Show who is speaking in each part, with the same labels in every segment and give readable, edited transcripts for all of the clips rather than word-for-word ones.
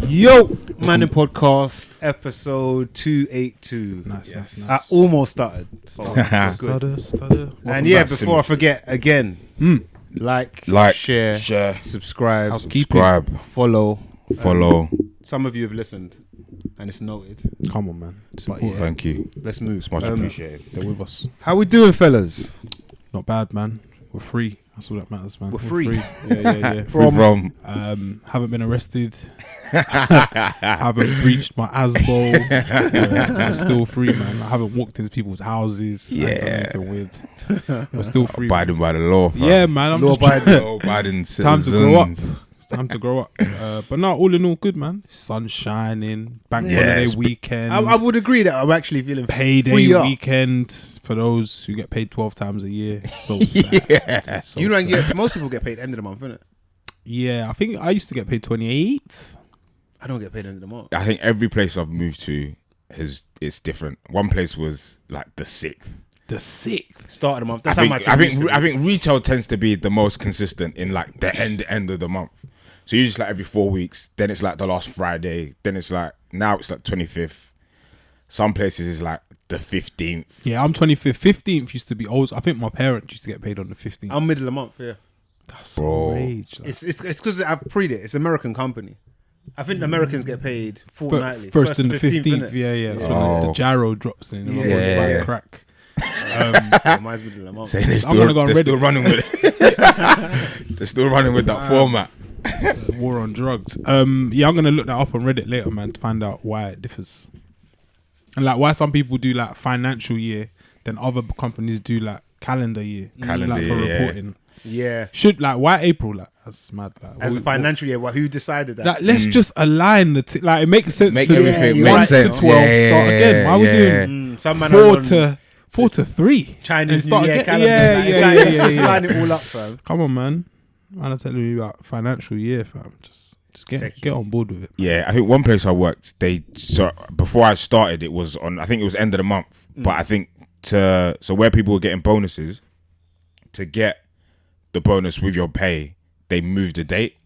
Speaker 1: Yo, Mandem podcast episode 282.
Speaker 2: Nice.
Speaker 1: I almost started.
Speaker 2: Stutter.
Speaker 1: And yeah, before I forget again, like, share, subscribe, follow. Some of you have listened, and it's noted.
Speaker 2: Come on, man. It's
Speaker 1: But
Speaker 2: important.
Speaker 3: Thank you.
Speaker 1: Let's move.
Speaker 3: It's much appreciated.
Speaker 2: They're with us.
Speaker 1: How we doing, fellas?
Speaker 2: Not bad, man. We're free. That's all that matters, man.
Speaker 1: We're free.
Speaker 2: Yeah.
Speaker 3: From
Speaker 2: Haven't been arrested. Haven't breached my ASBO. We're still free, man. I haven't walked into people's houses. I ain't done anything weird. We're still free.
Speaker 3: abiding by the law. Fam.
Speaker 2: Yeah, man. I'm just
Speaker 3: Law-abiding citizens.
Speaker 2: time to grow up. It's time to grow up. But no, all in all, good, man. Sun shining. Bank holiday weekend.
Speaker 1: I would agree that I'm actually feeling
Speaker 2: payday
Speaker 1: free up.
Speaker 2: weekend for those who get paid 12 times a year. It's so sad. It's so
Speaker 1: You don't
Speaker 2: sad.
Speaker 1: get. Most people get paid end of the month, innit?
Speaker 2: Yeah, I think I used to get paid 28th.
Speaker 1: I don't get paid end of the month.
Speaker 3: I think every place I've moved to it's different. One place was like the 6th.
Speaker 2: The 6th.
Speaker 1: Start of the month. That's
Speaker 3: I
Speaker 1: how my
Speaker 3: think,
Speaker 1: team used to
Speaker 3: I
Speaker 1: be.
Speaker 3: think retail tends to be the most consistent in like the end of the month. So you just like every 4 weeks. Then it's like the last Friday. Then it's like now it's like 25th. Some places is like the 15th.
Speaker 2: Yeah, I'm 25th. 15th used to be old. I think my parents used to get paid on the 15th.
Speaker 1: I'm middle of the month. Yeah.
Speaker 2: That's
Speaker 3: Bro.
Speaker 2: so rage. Like.
Speaker 1: It's because I've preed it. It's an American company. I think the Americans get paid fortnightly.
Speaker 2: First and the
Speaker 1: 15th,
Speaker 2: 15th.
Speaker 1: innit?
Speaker 2: Yeah. That's
Speaker 3: Oh.
Speaker 2: when the gyro drops in.
Speaker 1: Yeah.
Speaker 2: Crack.
Speaker 1: Mine's middle of the month.
Speaker 3: Saying
Speaker 2: I'm gonna go on
Speaker 3: they're still
Speaker 2: Reddit.
Speaker 3: running with it. They're still running with that format.
Speaker 2: War on drugs. Yeah, I'm gonna look that up on Reddit later, man, to find out why it differs. And like why some people do like financial year, then other companies do like calendar year.
Speaker 3: Calendar
Speaker 2: like, for
Speaker 3: year, yeah.
Speaker 2: reporting.
Speaker 1: Yeah.
Speaker 2: Should like why April? Like that's mad. Like,
Speaker 1: As a financial year, who decided that?
Speaker 2: like let's just align the like it makes sense
Speaker 3: Make
Speaker 2: to
Speaker 3: everything
Speaker 1: you're
Speaker 3: make
Speaker 1: right.
Speaker 3: sense.
Speaker 2: 12 start again. Why are we doing
Speaker 1: Some man are
Speaker 2: 4 to 3
Speaker 1: Chinese
Speaker 2: and start
Speaker 1: New Year
Speaker 2: again?
Speaker 1: calendar.
Speaker 2: Yeah.
Speaker 1: Let's just line it all up, fam.
Speaker 2: Come on, man. Man, I'm telling you about financial year, fam. Just get on board with it.
Speaker 3: Yeah, I think one place I worked, so before I started, it was on. I think it was end of the month. But I think so where people were getting bonuses, to get the bonus with your pay, they moved the date.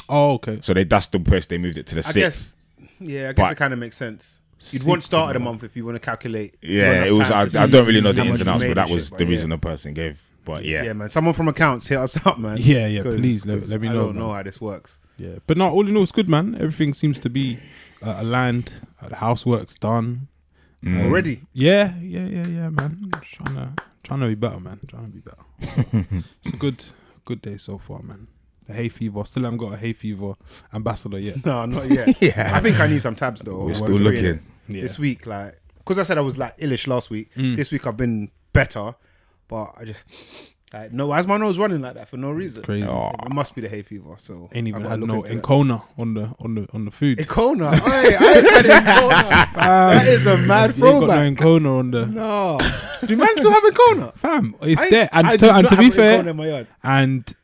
Speaker 2: Oh, okay.
Speaker 3: So that's the place they moved it to the 6th.
Speaker 1: I guess it kind of makes sense. You'd want start of the month if you want to calculate.
Speaker 3: Yeah, it was. I don't really know the ins and outs, but that was the reason the person gave. But yeah,
Speaker 1: man. Someone from accounts hit us up, man.
Speaker 2: Yeah. Please let me know.
Speaker 1: I don't know how this works.
Speaker 2: Yeah, but no, all in all, it's good, man. Everything seems to be aligned. The housework's done
Speaker 1: Already.
Speaker 2: Yeah, man. Trying to be better, man. It's a good day so far, man. The hay fever. Still haven't got a hay fever ambassador yet.
Speaker 1: No, not yet.
Speaker 3: Yeah.
Speaker 1: I think I need some tabs though.
Speaker 3: We're still looking.
Speaker 2: Yeah.
Speaker 1: This week, like, because I said I was like illish last week. This week I've been better, but I just like why is my nose running like that for no reason?
Speaker 2: Crazy.
Speaker 1: It must be the hay fever. So
Speaker 2: Ain't even
Speaker 1: I've
Speaker 2: had
Speaker 1: gotta
Speaker 2: no
Speaker 1: look into
Speaker 2: Encona on the food.
Speaker 1: that. Encona. I ain't had Encona. That is a mad
Speaker 2: You ain't got
Speaker 1: throwback.
Speaker 2: no Encona on the
Speaker 1: No. Do man still have Encona?
Speaker 2: fam. It's
Speaker 1: I-
Speaker 2: there, and
Speaker 1: I do
Speaker 2: to
Speaker 1: not
Speaker 2: be
Speaker 1: have Encona
Speaker 2: fair,
Speaker 1: in my yard.
Speaker 2: and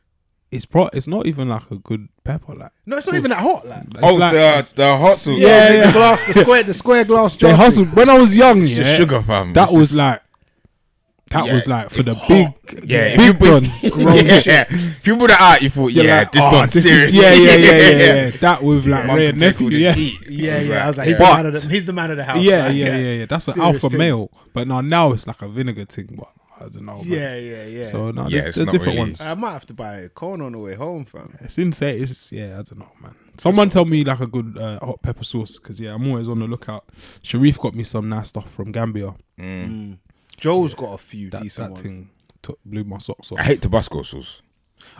Speaker 2: it's not even like a good pepper. Like
Speaker 1: No, it's not even that hot. Like.
Speaker 2: it's like,
Speaker 3: the hot sauce.
Speaker 2: Yeah.
Speaker 1: The glass, the square glass.
Speaker 2: they
Speaker 1: jar
Speaker 2: hustled
Speaker 1: thing.
Speaker 2: when I was young.
Speaker 3: It's
Speaker 2: Yeah,
Speaker 3: just sugar, fam.
Speaker 2: that
Speaker 3: It's
Speaker 2: was
Speaker 3: just-
Speaker 2: like
Speaker 3: Yeah,
Speaker 2: was like for the
Speaker 3: hot.
Speaker 2: big
Speaker 3: Yeah,
Speaker 2: big
Speaker 3: if you
Speaker 2: guns.
Speaker 3: yeah. If you put that out, you thought,
Speaker 2: You're
Speaker 3: yeah,
Speaker 2: like,
Speaker 3: this
Speaker 2: oh,
Speaker 3: done serious.
Speaker 2: Yeah. That with like
Speaker 3: Man
Speaker 2: Ray
Speaker 3: can
Speaker 2: and
Speaker 3: take all
Speaker 2: nephew.
Speaker 3: this
Speaker 2: Yeah.
Speaker 3: heat.
Speaker 1: Yeah. I was like,
Speaker 2: But-
Speaker 1: he's the man of the house.
Speaker 2: Yeah,
Speaker 1: man.
Speaker 2: yeah. That's an
Speaker 1: Serious
Speaker 2: alpha
Speaker 1: thing.
Speaker 2: male. But now it's like a vinegar thing. But I don't know. Man.
Speaker 1: Yeah.
Speaker 2: So no,
Speaker 3: Yeah,
Speaker 2: there's
Speaker 3: it's not
Speaker 2: different
Speaker 3: really-
Speaker 2: ones.
Speaker 1: I might have to buy a corn on the way home, fam.
Speaker 2: It's insane. It's I don't know, man. Someone tell me like a good hot pepper sauce because I'm always on the lookout. Sharif got me some nice stuff from Gambia.
Speaker 1: Joe's got a few
Speaker 2: That
Speaker 1: decent ones.
Speaker 2: thing blew my socks off.
Speaker 3: I hate Tabasco sauce.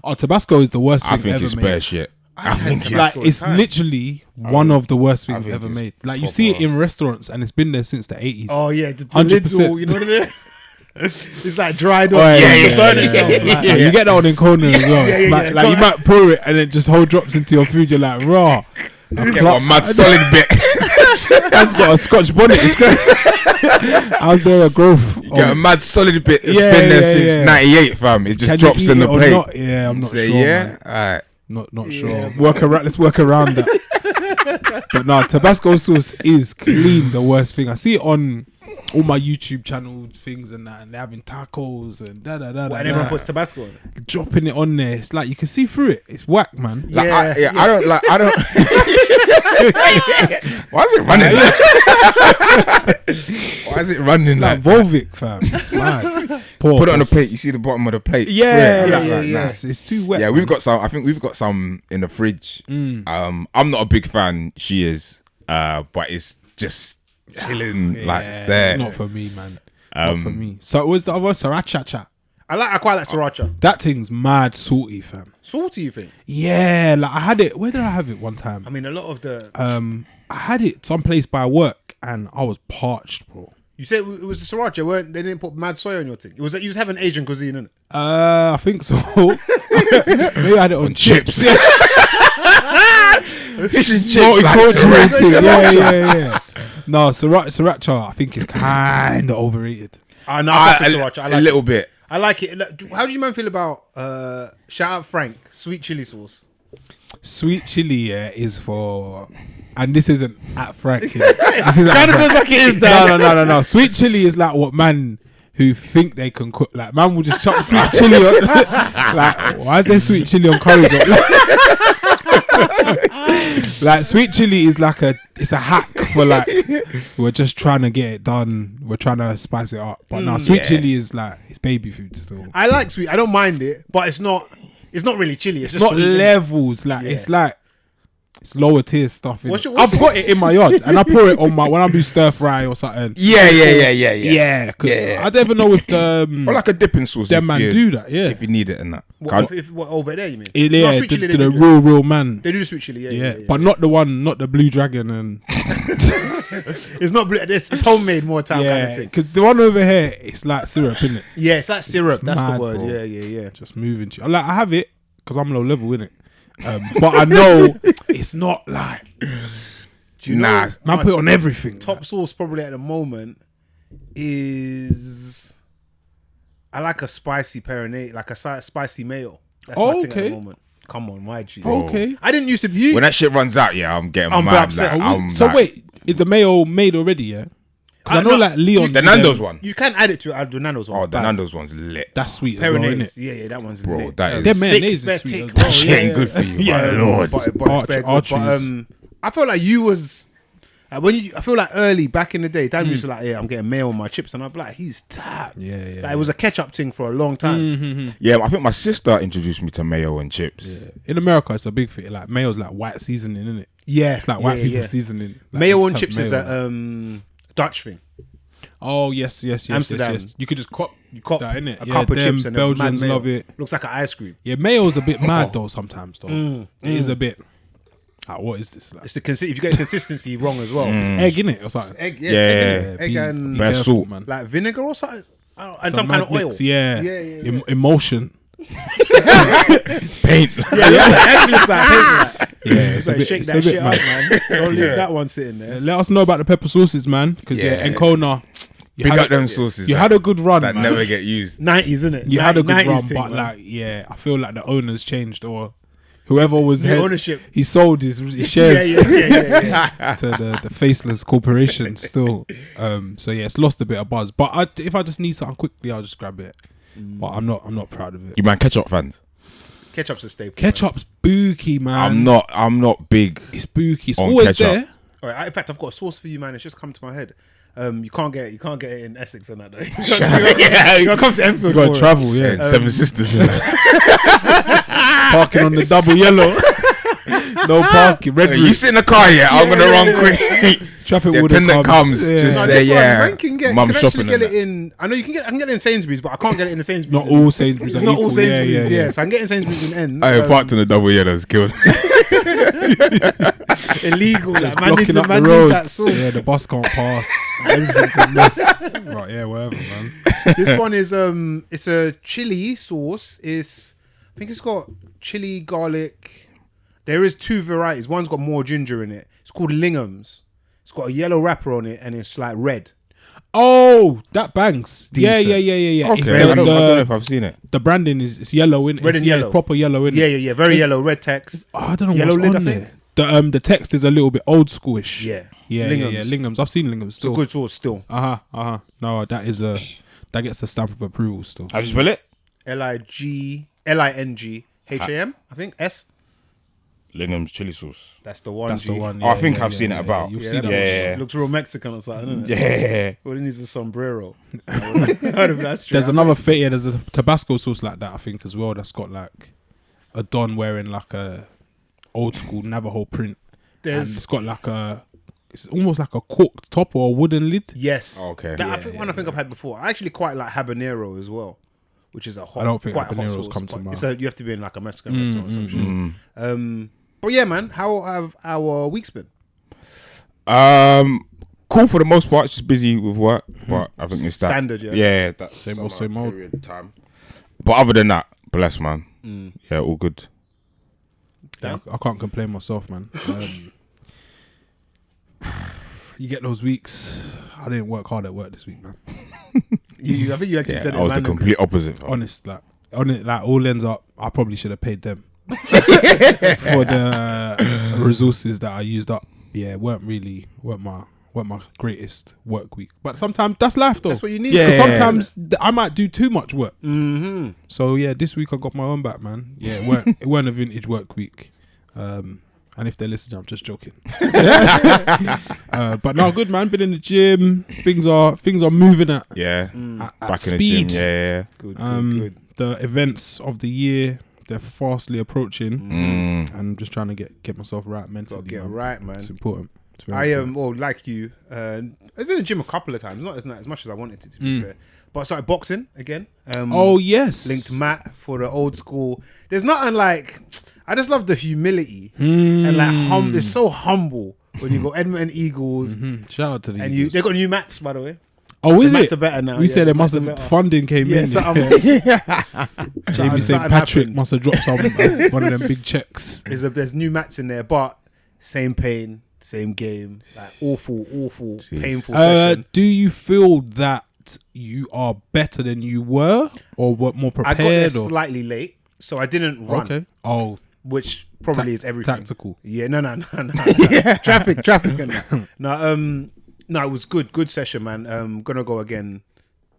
Speaker 2: Oh, Tabasco is the worst
Speaker 3: I
Speaker 2: thing
Speaker 3: think
Speaker 2: ever
Speaker 3: it's
Speaker 2: made.
Speaker 3: bare shit. I think it's
Speaker 2: Like
Speaker 1: Tabasco
Speaker 2: it's
Speaker 1: is high.
Speaker 2: literally one of the worst things
Speaker 3: think
Speaker 2: ever
Speaker 3: it's
Speaker 2: made. Like you see it
Speaker 3: proper.
Speaker 2: in restaurants and it's been there since the 80s.
Speaker 1: Oh yeah, the
Speaker 2: 100%.
Speaker 1: lids all, you know what I mean? It's like dried up.
Speaker 2: Oh, yeah,
Speaker 1: You
Speaker 2: yeah,
Speaker 1: burn
Speaker 2: yeah,
Speaker 1: itself.
Speaker 2: yeah.
Speaker 1: Like,
Speaker 2: Like, you get that on Encona as well.
Speaker 1: Yeah,
Speaker 2: It's
Speaker 1: yeah,
Speaker 2: mad.
Speaker 1: yeah.
Speaker 2: Like you might pour it and it just whole drops into your food. You're like, raw.
Speaker 3: Get a mad solid bit.
Speaker 2: Man's got a Scotch bonnet. It's great. How's there a growth?
Speaker 3: Get a mad solid bit. It's
Speaker 2: Yeah,
Speaker 3: been there
Speaker 2: yeah,
Speaker 3: since
Speaker 2: yeah.
Speaker 3: 98, fam. It just
Speaker 2: Can you
Speaker 3: drops
Speaker 2: eat
Speaker 3: in the
Speaker 2: it or
Speaker 3: plate.
Speaker 2: not? Yeah, I'm not
Speaker 3: Say,
Speaker 2: sure.
Speaker 3: yeah,
Speaker 2: Man.
Speaker 3: all right.
Speaker 2: Not sure.
Speaker 1: Yeah,
Speaker 2: Let's work around that. But no, Tabasco sauce is clean the worst thing. I see it on all my YouTube channel things and that, and they're having tacos and da da da.
Speaker 1: And everyone puts Tabasco on it.
Speaker 2: Dropping it on there. It's like you can see through it. It's whack, man.
Speaker 3: Like, I don't. Why is it running? Why is it running
Speaker 2: like Volvic, fam? It's mad.
Speaker 3: Put it on the plate. You see the bottom of the plate.
Speaker 2: It's too wet.
Speaker 3: Yeah, we've got some. I think we've got some in the fridge. I'm not a big fan. She is, but it's just chilling. Like there.
Speaker 2: It's not for me, man. Not for me. So it was the other sriracha.
Speaker 1: I quite like sriracha.
Speaker 2: That thing's mad salty, fam.
Speaker 1: Salty, you think?
Speaker 2: Yeah, like I had it. Where did I have it one time?
Speaker 1: I mean, a lot of the.
Speaker 2: I had it someplace by work, and I was parched, bro.
Speaker 1: You said it was the sriracha. They didn't put mad soy on your thing. It was that you was having Asian cuisine, innit?
Speaker 2: I think so. Maybe I had it on chips.
Speaker 3: Fish and chips.
Speaker 2: Yeah. No, sriracha, I think is kind of overrated.
Speaker 1: I like sriracha. I like
Speaker 3: a little bit.
Speaker 1: I like it. How do you man feel about shout out Frank sweet chili sauce?
Speaker 2: Sweet chili is for, and this isn't at Frank. This
Speaker 1: isn't kind of feels like it is.
Speaker 2: No. Sweet chili is like what man who think they can cook. Like man will just chop sweet chili on. Like why is there sweet chili on curry? Like sweet chili is like it's a hack for like we're just trying to get it done. We're trying to spice it up. But no, sweet chili is like it's baby food still.
Speaker 1: I like sweet. I don't mind it, but it's not really chili. It's just
Speaker 2: not levels. Like it's like it's lower tier stuff. I've got it in my yard and I pour it on when I do stir fry or something.
Speaker 3: Yeah.
Speaker 2: I don't even know if the
Speaker 3: or like a dipping sauce.
Speaker 2: Them man do that. Yeah,
Speaker 3: if you need it and that.
Speaker 1: What over there you mean?
Speaker 2: Yeah, the real man.
Speaker 1: They do sweet chili. Yeah.
Speaker 2: But not the blue dragon and.
Speaker 1: It's not blue. It's homemade more time.
Speaker 2: Yeah, because the one over here, it's like syrup, isn't it?
Speaker 1: Yeah, it's like syrup. That's
Speaker 2: mad,
Speaker 1: the word.
Speaker 2: Bro.
Speaker 1: Yeah.
Speaker 2: Just moving to. I have it because I'm low level, innit? But I know it's not like.
Speaker 3: Man,
Speaker 2: put it on everything.
Speaker 1: Top sauce probably at the moment is. I like a spicy perinate, like a spicy mayo. That's my thing at the moment. Come on, my G.
Speaker 2: Okay.
Speaker 1: I didn't used to be.
Speaker 3: When that shit runs out, I'm getting mad.
Speaker 1: Upset.
Speaker 2: Wait, is the mayo made already? Yeah. Because I know like Leon.
Speaker 3: The Nando's one.
Speaker 1: You can add it to the Nando's one.
Speaker 3: Oh, the Nando's one's lit.
Speaker 2: That's sweet as well, isn't it?
Speaker 1: Yeah, that one's
Speaker 3: bro,
Speaker 1: lit.
Speaker 3: that is
Speaker 2: their mayonnaise is sweet.
Speaker 3: That shit ain't good for you.
Speaker 1: Yeah,
Speaker 3: Lord.
Speaker 1: But I feel like you was I feel like early back in the day, Dad used to like, I'm getting mayo on my chips, and I'd be like, he's tapped.
Speaker 2: Yeah.
Speaker 1: Like, it was a ketchup thing for a long time.
Speaker 3: Yeah, I think my sister introduced me to mayo and chips.
Speaker 2: Yeah. In America, it's a big thing. Like mayo's like white seasoning, isn't it?
Speaker 1: Yeah,
Speaker 2: it's like white people seasoning. Like,
Speaker 1: mayo on chips is a Dutch thing.
Speaker 2: Oh yes.
Speaker 1: Amsterdam.
Speaker 2: Yes. You could just cop that, innit?
Speaker 1: A cup of chips and
Speaker 2: Belgians love it.
Speaker 1: Looks like an ice cream.
Speaker 2: Yeah, mayo's a bit mad though sometimes. It is a bit. What is this? Like?
Speaker 1: It's if you get consistency wrong as well.
Speaker 2: It's egg in it or something.
Speaker 1: Egg,
Speaker 2: egg
Speaker 1: and
Speaker 3: best salt, man.
Speaker 1: Like vinegar or something, and some kind of oil.
Speaker 2: Yeah. Emotion.
Speaker 3: Paint.
Speaker 1: Actually, it's like paint.
Speaker 2: Yeah, it's a bit,
Speaker 1: shake that shit up, man. Don't leave that one sitting there.
Speaker 2: Let us know about the pepper sauces, man. Because Encona.
Speaker 3: Big up them sauces.
Speaker 2: You had a good run,
Speaker 3: that
Speaker 2: man.
Speaker 3: never get used.
Speaker 1: 90s, isn't it?
Speaker 2: You had a good run,
Speaker 1: thing,
Speaker 2: but
Speaker 1: man.
Speaker 2: I feel like the owners changed or whoever was head,
Speaker 1: ownership.
Speaker 2: He sold his shares
Speaker 1: to
Speaker 2: the faceless corporation still. So yeah, it's lost a bit of buzz. But if I just need something quickly, I'll just grab it. But I'm not proud of it.
Speaker 3: You man, ketchup fans?
Speaker 1: Ketchup's a staple.
Speaker 2: Ketchup's spooky, man.
Speaker 3: I'm not big.
Speaker 2: It's spooky. It's always
Speaker 3: ketchup.
Speaker 2: there.
Speaker 1: All right, in fact, I've got a sauce for you, man. It's just come to my head. You can't get it in Essex and that though. You gotta come to Enfield.
Speaker 2: You gotta travel, yeah.
Speaker 3: Seven Sisters.
Speaker 2: Parking on the double yellow. No parking. Red
Speaker 3: You sit in the car, I'm gonna run quick.
Speaker 2: Traffic
Speaker 3: the attendant comes. Just say,
Speaker 1: man can
Speaker 3: shopping.
Speaker 1: Get it in. I know I can get it in Sainsbury's, but I can't get it in the Sainsbury's.
Speaker 2: Not all Sainsbury's.
Speaker 1: It's not all Sainsbury's. Yeah. So I can get in Sainsbury's in ends.
Speaker 3: I parked in the double yellows. Killed.
Speaker 1: Illegal.
Speaker 2: Like, blocking up the roads. Yeah, the bus can't pass. Everything's a mess. Right, yeah, whatever, man.
Speaker 1: This one is it's a chili sauce. I think it's got chili, garlic. There is two varieties. One's got more ginger in it. It's called Lingham's. It's got a yellow wrapper on it and it's like red.
Speaker 2: Oh, that bangs.
Speaker 1: Decent.
Speaker 2: Yeah.
Speaker 3: Okay, I don't know if I've seen it.
Speaker 2: The branding is yellow in it.
Speaker 1: Red and yellow.
Speaker 2: Proper yellow in it.
Speaker 1: Yeah. Very yellow, red text.
Speaker 2: I don't know
Speaker 1: yellow
Speaker 2: what's
Speaker 1: lid,
Speaker 2: on
Speaker 1: I think.
Speaker 2: there. The text is a little bit old schoolish.
Speaker 1: Yeah.
Speaker 2: Yeah. Lingham's. I've seen Lingham's
Speaker 1: It's a
Speaker 2: still.
Speaker 1: good sauce still.
Speaker 2: No, that gets a stamp of approval still.
Speaker 3: How do you spell it?
Speaker 1: Lingham, I think. S.
Speaker 3: Lingham's chili sauce.
Speaker 1: That's the one.
Speaker 2: That's
Speaker 1: G.
Speaker 2: the one.
Speaker 3: Oh, I think I've seen it about.
Speaker 2: You'll
Speaker 1: Yeah,
Speaker 2: see that.
Speaker 3: yeah.
Speaker 1: Looks real Mexican or something, doesn't it?
Speaker 3: Yeah.
Speaker 1: All it needs is a sombrero. That's true.
Speaker 2: There's another there's a Tabasco sauce like that I think as well. That's got like a Don wearing like a old school Navajo print. And it's got like it's almost like a corked top or a wooden lid.
Speaker 1: Yes.
Speaker 3: Oh, okay.
Speaker 1: I think one I think I've had before. I actually quite like habanero as well, which is a hot.
Speaker 2: I don't think
Speaker 1: quite hot
Speaker 2: habaneros
Speaker 1: sauce,
Speaker 2: come to
Speaker 1: but
Speaker 2: mind.
Speaker 1: you have to be in like a Mexican restaurant or some shit. But yeah, man, how have our weeks been?
Speaker 3: Cool for the most part. Just busy with work, but I think it's that
Speaker 1: Standard, yeah.
Speaker 3: Yeah, that's
Speaker 2: Same old.
Speaker 3: period of time. But other than that, bless, man. Yeah, all good.
Speaker 2: Yeah, I can't complain myself, man. You get those weeks. I didn't work hard at work this week, man.
Speaker 1: I think you actually
Speaker 3: Yeah,
Speaker 1: said it.
Speaker 3: I was the complete opposite.
Speaker 2: Honest, like all ends up. I probably should have paid them for the resources that I used up. Yeah, weren't my greatest work week. But sometimes that's life, though.
Speaker 1: That's what you need.
Speaker 3: Yeah.
Speaker 2: 'Cause sometimes I might do too much work.
Speaker 1: Mm-hmm.
Speaker 2: So yeah, this week I got my own back, man. Yeah, it weren't a vintage work week. And if they're listening, I'm just joking. But no, good, man. Been in the gym. Things are moving at
Speaker 3: Yeah,
Speaker 2: at
Speaker 3: back
Speaker 2: speed.
Speaker 3: in the gym. Yeah.
Speaker 1: Good, good.
Speaker 2: The events of the year, they're fastly approaching, and I'm just trying to get myself right mentally.
Speaker 1: Gotta get
Speaker 2: man.
Speaker 1: right, man.
Speaker 2: It's important. It's very
Speaker 1: I
Speaker 2: important.
Speaker 1: well, like you, I was in the gym a couple of times, not as much as I wanted to be fair. But I started boxing again.
Speaker 2: Oh yes,
Speaker 1: Linked Matt for the old school. There's nothing like. I just love the humility and like it's so humble when you go Edmonton Eagles
Speaker 2: Shout out to the
Speaker 1: and
Speaker 2: Eagles.
Speaker 1: they got new mats, by the way.
Speaker 2: Oh, is
Speaker 1: the
Speaker 2: it?
Speaker 1: mats are better now.
Speaker 2: We
Speaker 1: yeah,
Speaker 2: said
Speaker 1: the
Speaker 2: there must
Speaker 1: mats are
Speaker 2: have
Speaker 1: better.
Speaker 2: funding came
Speaker 1: Yeah,
Speaker 2: in.
Speaker 1: something,
Speaker 2: Jamie St.
Speaker 1: something
Speaker 2: Patrick
Speaker 1: happened.
Speaker 2: must have dropped some one of them big checks.
Speaker 1: There's new mats in there, but same pain, same game. Like awful, painful session.
Speaker 2: Do you feel that you are better than you were, or what more
Speaker 1: I
Speaker 2: prepared?
Speaker 1: got there
Speaker 2: or?
Speaker 1: slightly late, so I didn't run.
Speaker 2: Okay. Oh,
Speaker 1: Which probably is everything.
Speaker 2: tactical.
Speaker 1: Yeah, no. Traffic and that. No, it was good session, man. Gonna go again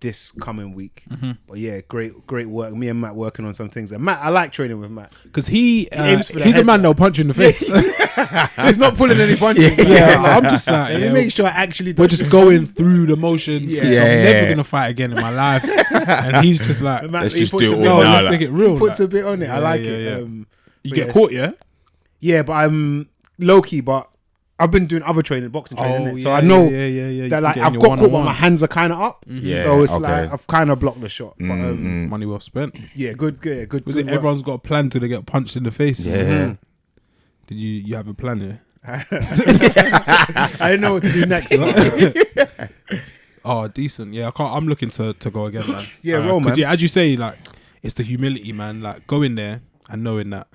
Speaker 1: this coming week. But yeah, great work. Me and Matt working on some things. And Matt, I like training with Matt.
Speaker 2: Because he's
Speaker 1: aims for the
Speaker 2: a
Speaker 1: head,
Speaker 2: man that'll punch you in the face.
Speaker 1: He's not pulling any punches.
Speaker 2: I'm just like,
Speaker 1: Let me make sure I actually.
Speaker 2: we're just going through the motions. 'Cause
Speaker 1: Yeah.
Speaker 2: I'm never gonna fight again in my life. And he's just like,
Speaker 1: Matt,
Speaker 3: Let's
Speaker 1: he
Speaker 3: just
Speaker 1: puts
Speaker 3: do
Speaker 1: a
Speaker 3: it
Speaker 1: bit
Speaker 3: all
Speaker 1: on
Speaker 2: no,
Speaker 3: now,
Speaker 2: let's
Speaker 3: like-
Speaker 2: make it real.
Speaker 1: Puts
Speaker 2: like.
Speaker 1: a bit on it. I like
Speaker 2: yeah,
Speaker 1: it.
Speaker 2: yeah.
Speaker 1: So
Speaker 2: You get
Speaker 1: yeah.
Speaker 2: caught, yeah?
Speaker 1: Yeah, but I'm low key. But I've been doing other training, boxing training. So I
Speaker 2: yeah,
Speaker 1: know
Speaker 2: yeah.
Speaker 1: that like I've got caught, but my hands are kind of up.
Speaker 3: Yeah,
Speaker 1: So it's
Speaker 3: okay.
Speaker 1: like I've kind of blocked the shot. But
Speaker 2: money well spent.
Speaker 1: yeah, good.
Speaker 2: Was
Speaker 1: good
Speaker 2: it everyone's got a plan till they get punched in the face?
Speaker 3: Yeah.
Speaker 2: Did you have a plan, yeah?
Speaker 1: I didn't know what to do next.
Speaker 2: Oh, decent. Yeah, I'm looking to go again, man.
Speaker 1: Yeah, roll,
Speaker 2: 'cause
Speaker 1: man.
Speaker 2: Yeah, as you say, like it's the humility, man. Like going there and knowing that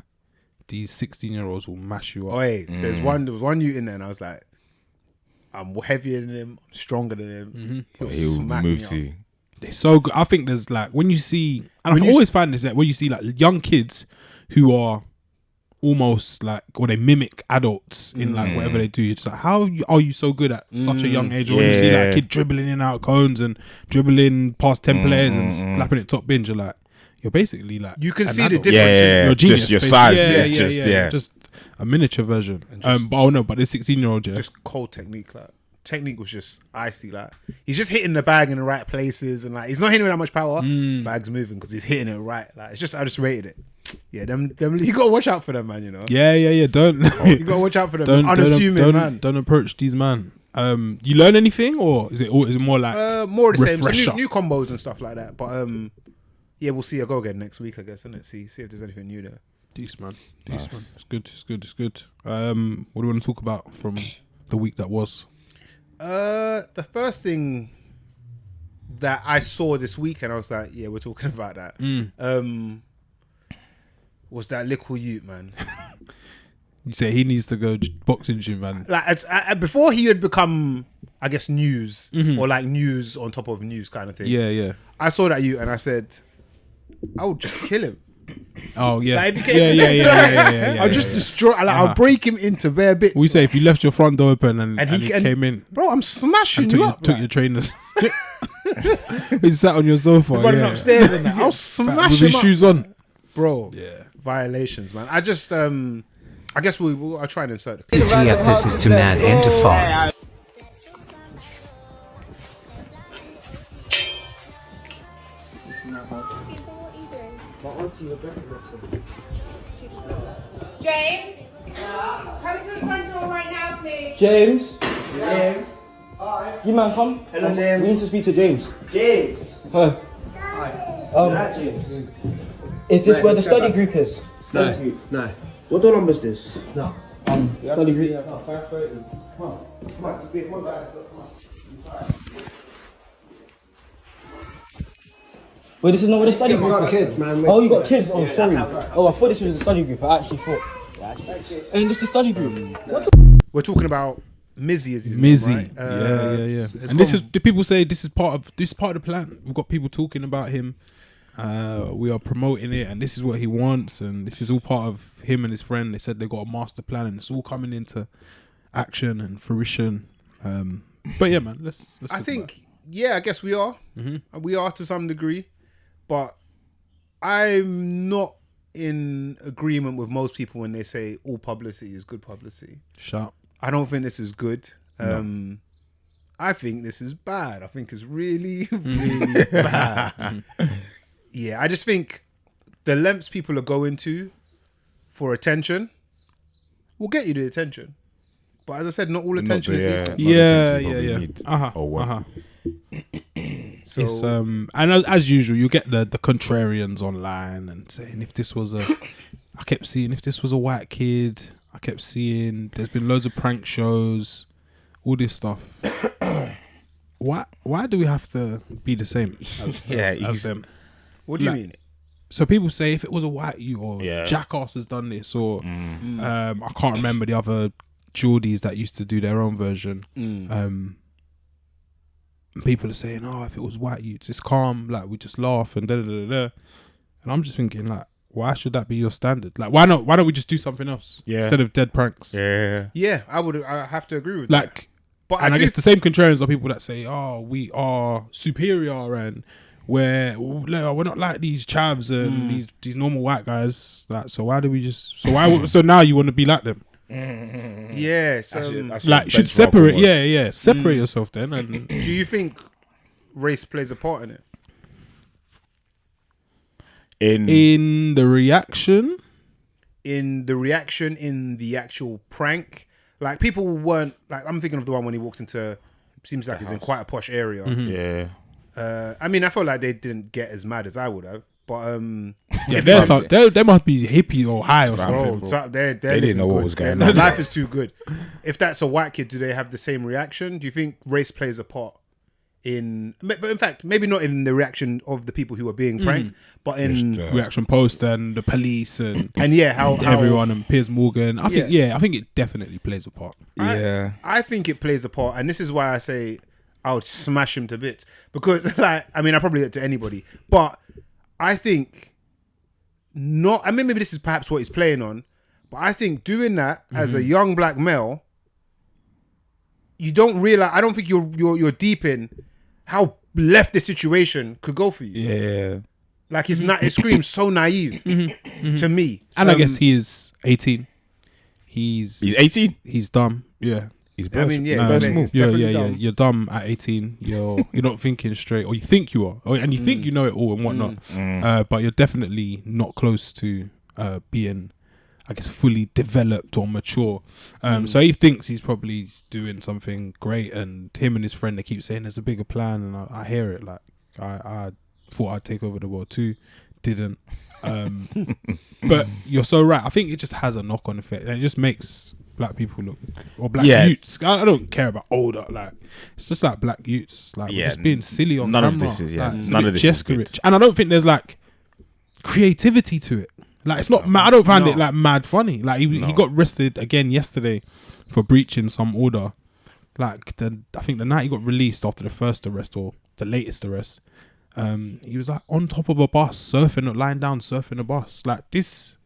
Speaker 2: these 16-year-olds will mash you up.
Speaker 1: Oh, hey, there was one you in there, and I was like, I'm heavier than him, I'm stronger than him.
Speaker 3: He'll
Speaker 1: smack
Speaker 3: move
Speaker 1: me
Speaker 3: to you.
Speaker 2: They're so good. I think there's like when you see, and
Speaker 1: When
Speaker 2: I've
Speaker 1: you
Speaker 2: always found this, that when you see like young kids who are almost like, or they mimic adults in like whatever they do. It's like, how are you so good at such a young age? Or when you see like a kid dribbling in out cones and dribbling past 10 players and slapping it top binge, you're like, you're basically like,
Speaker 1: You can
Speaker 2: an
Speaker 1: see the
Speaker 2: adult.
Speaker 1: difference.
Speaker 3: Yeah,
Speaker 2: You're a genius,
Speaker 3: just your
Speaker 2: basically.
Speaker 3: size is just
Speaker 2: just a miniature version.
Speaker 1: just-
Speaker 2: But oh no, but the 16-year-old, yeah.
Speaker 1: Just cold technique. Like technique was just icy. Like he's just hitting the bag in the right places, and like he's not hitting with that much power. Bag's moving because he's hitting it right. Like it's just, I just rated it. Yeah, them you gotta watch out for them, man. You know,
Speaker 2: Yeah. Don't
Speaker 1: you gotta watch out for them. Unassuming, man.
Speaker 2: don't approach these man. You learn anything, or is it more like
Speaker 1: More of the same,
Speaker 2: refresher?
Speaker 1: so new combos and stuff like that. But yeah, we'll see. I'll go again next week, I guess, innit? See if there's anything new there.
Speaker 2: Decent, man. It's good. What do you want to talk about from the week that was?
Speaker 1: The first thing that I saw this weekend, I was like, yeah, we're talking about that. Was that little Ute, man?
Speaker 2: You say he needs to go boxing gym, man.
Speaker 1: Like before he had become, I guess, news or like news on top of news kind of thing.
Speaker 2: Yeah.
Speaker 1: I saw that Ute and I said, I would just kill him.
Speaker 2: Oh yeah,
Speaker 1: Like, if he
Speaker 2: yeah.
Speaker 1: I'll just destroy. Like, I'll break him into bare bits.
Speaker 2: We say if you left your front door open and he came in,
Speaker 1: bro, I'm smashing
Speaker 2: and
Speaker 1: you
Speaker 2: took,
Speaker 1: up.
Speaker 2: took your trainers. He sat on your sofa,
Speaker 1: running upstairs and that. I'll smash
Speaker 2: with
Speaker 1: him
Speaker 2: his
Speaker 1: up,
Speaker 2: shoes on,
Speaker 1: bro.
Speaker 2: Yeah,
Speaker 1: Violations, man. I just I guess I'll try and insert it.
Speaker 4: TF, this is too mad and too far.
Speaker 5: James, come to the front door right now, please.
Speaker 6: James?
Speaker 7: James. Hi.
Speaker 6: You man, come.
Speaker 7: Hello, James.
Speaker 6: We need to speak to James.
Speaker 7: James.
Speaker 6: Huh.
Speaker 7: Hi. James.
Speaker 6: Is this
Speaker 7: Right,
Speaker 6: where the
Speaker 7: step
Speaker 6: study
Speaker 7: back.
Speaker 6: group is?
Speaker 7: Study group. No. What door number is this? No.
Speaker 6: Study group.
Speaker 7: 5:30. Come on. Come on. Come on, guys. Come on.
Speaker 6: Wait, this is not where the study
Speaker 7: We
Speaker 6: group
Speaker 7: got
Speaker 6: is?
Speaker 7: kids, man.
Speaker 6: Oh, you got kids? Oh, sorry.
Speaker 7: that's
Speaker 6: Oh, I thought this was the study group. I actually thought. Ain't this the study group?
Speaker 1: We're talking about Mizzy as his
Speaker 2: Mizzy.
Speaker 1: name, right?
Speaker 2: Yeah.
Speaker 1: it's
Speaker 2: And this
Speaker 1: gone-
Speaker 2: is the people say this is part of the plan. We've got people talking about him. We are promoting it, and this is what he wants, and this is all part of him and his friend. They said they got a master plan, and it's all coming into action and fruition. But yeah, man, let's
Speaker 1: I
Speaker 2: talk
Speaker 1: think, yeah, I guess we are. We are to some degree, but I'm not in agreement with most people when they say all publicity is good publicity.
Speaker 2: about it. Sharp.
Speaker 1: I don't think this is good. I think this is bad. I think it's really, really bad. Yeah, I just think the lengths people are going to for attention will get you the attention. But as I said, not all attention is equal.
Speaker 2: Yeah.
Speaker 3: Or what?
Speaker 1: So
Speaker 2: It's and as usual, you get the contrarians online and saying if this was I kept seeing if this was a white kid. I kept seeing there's been loads of prank shows, all this stuff. Why do we have to be the same as them?
Speaker 1: what do you
Speaker 2: like-
Speaker 1: mean?
Speaker 2: So people say if it was a white you or
Speaker 3: Yeah.
Speaker 2: Jackass has done this or I can't remember the other Geordies that used to do their own version. People are saying, oh, if it was white youths, it's calm, like we just laugh and da da da da. And I'm just thinking, like, why should that be your standard? Like, why don't we just do something else instead of dead pranks?
Speaker 3: Yeah.
Speaker 1: Yeah, I have to agree with that.
Speaker 2: Like,
Speaker 1: But
Speaker 2: and I
Speaker 1: do
Speaker 2: guess the same contrarians are people that say, oh, we are superior and we're not like these chavs and these normal white guys. Like, so why do we just? So now you want to be like them?
Speaker 1: yeah. So
Speaker 2: Like, should separate? Yeah. Separate yourself then. And
Speaker 1: do you think race plays a part in it?
Speaker 2: in the reaction,
Speaker 1: In the actual prank, like people weren't like. I'm thinking of the one when he walks into. Seems like he's in quite a posh area.
Speaker 3: Yeah.
Speaker 1: I mean, I felt like they didn't get as mad as I would have, but
Speaker 2: yeah, they must be hippie or high or something.
Speaker 1: bro, so they're
Speaker 3: They didn't know what was going
Speaker 1: Their
Speaker 3: on.
Speaker 1: life is too good. If that's a white kid, do they have the same reaction? Do you think race plays a part in? But in fact, maybe not in the reaction of the people who are being pranked, but in
Speaker 2: Reaction Post and the police and
Speaker 1: yeah, how
Speaker 2: everyone and Piers Morgan. I think I think it definitely plays a part.
Speaker 1: I think it plays a part, and this is why I say I would smash him to bits because, like, I mean, I probably do it to anybody, but I think not. I mean, maybe this is perhaps what he's playing on, but I think doing that as a young black male, you don't realize. I don't think you're deep in how left the situation could go for you.
Speaker 3: Yeah.
Speaker 1: Like it screams so naive to me.
Speaker 2: And I guess he is 18.
Speaker 3: He's 18.
Speaker 2: He's dumb. Yeah.
Speaker 3: He's
Speaker 1: I mean, yeah,
Speaker 2: No,
Speaker 1: it's definitely dumb.
Speaker 2: You're dumb at 18. You're not thinking straight, or you think you are, and you think you know it all and whatnot. But you're definitely not close to being, I guess, fully developed or mature. So he thinks he's probably doing something great, and him and his friend, they keep saying there's a bigger plan, and I hear it. Like I thought I'd take over the world too, didn't. But you're so right. I think it just has a knock-on effect, and it just makes black people look, or black youths. I don't care about older. Like, it's just like black youths, like we're just being silly on
Speaker 3: none
Speaker 2: camera.
Speaker 3: of this is
Speaker 2: Like,
Speaker 3: none of this is good.
Speaker 2: rich, and I don't think there's like creativity to it. Like, it's not. I don't find it like mad funny. Like he got arrested again yesterday for breaching some order. Like I think the night he got released after the first arrest or the latest arrest. He was like on top of a bus, lying down, surfing a bus. Like this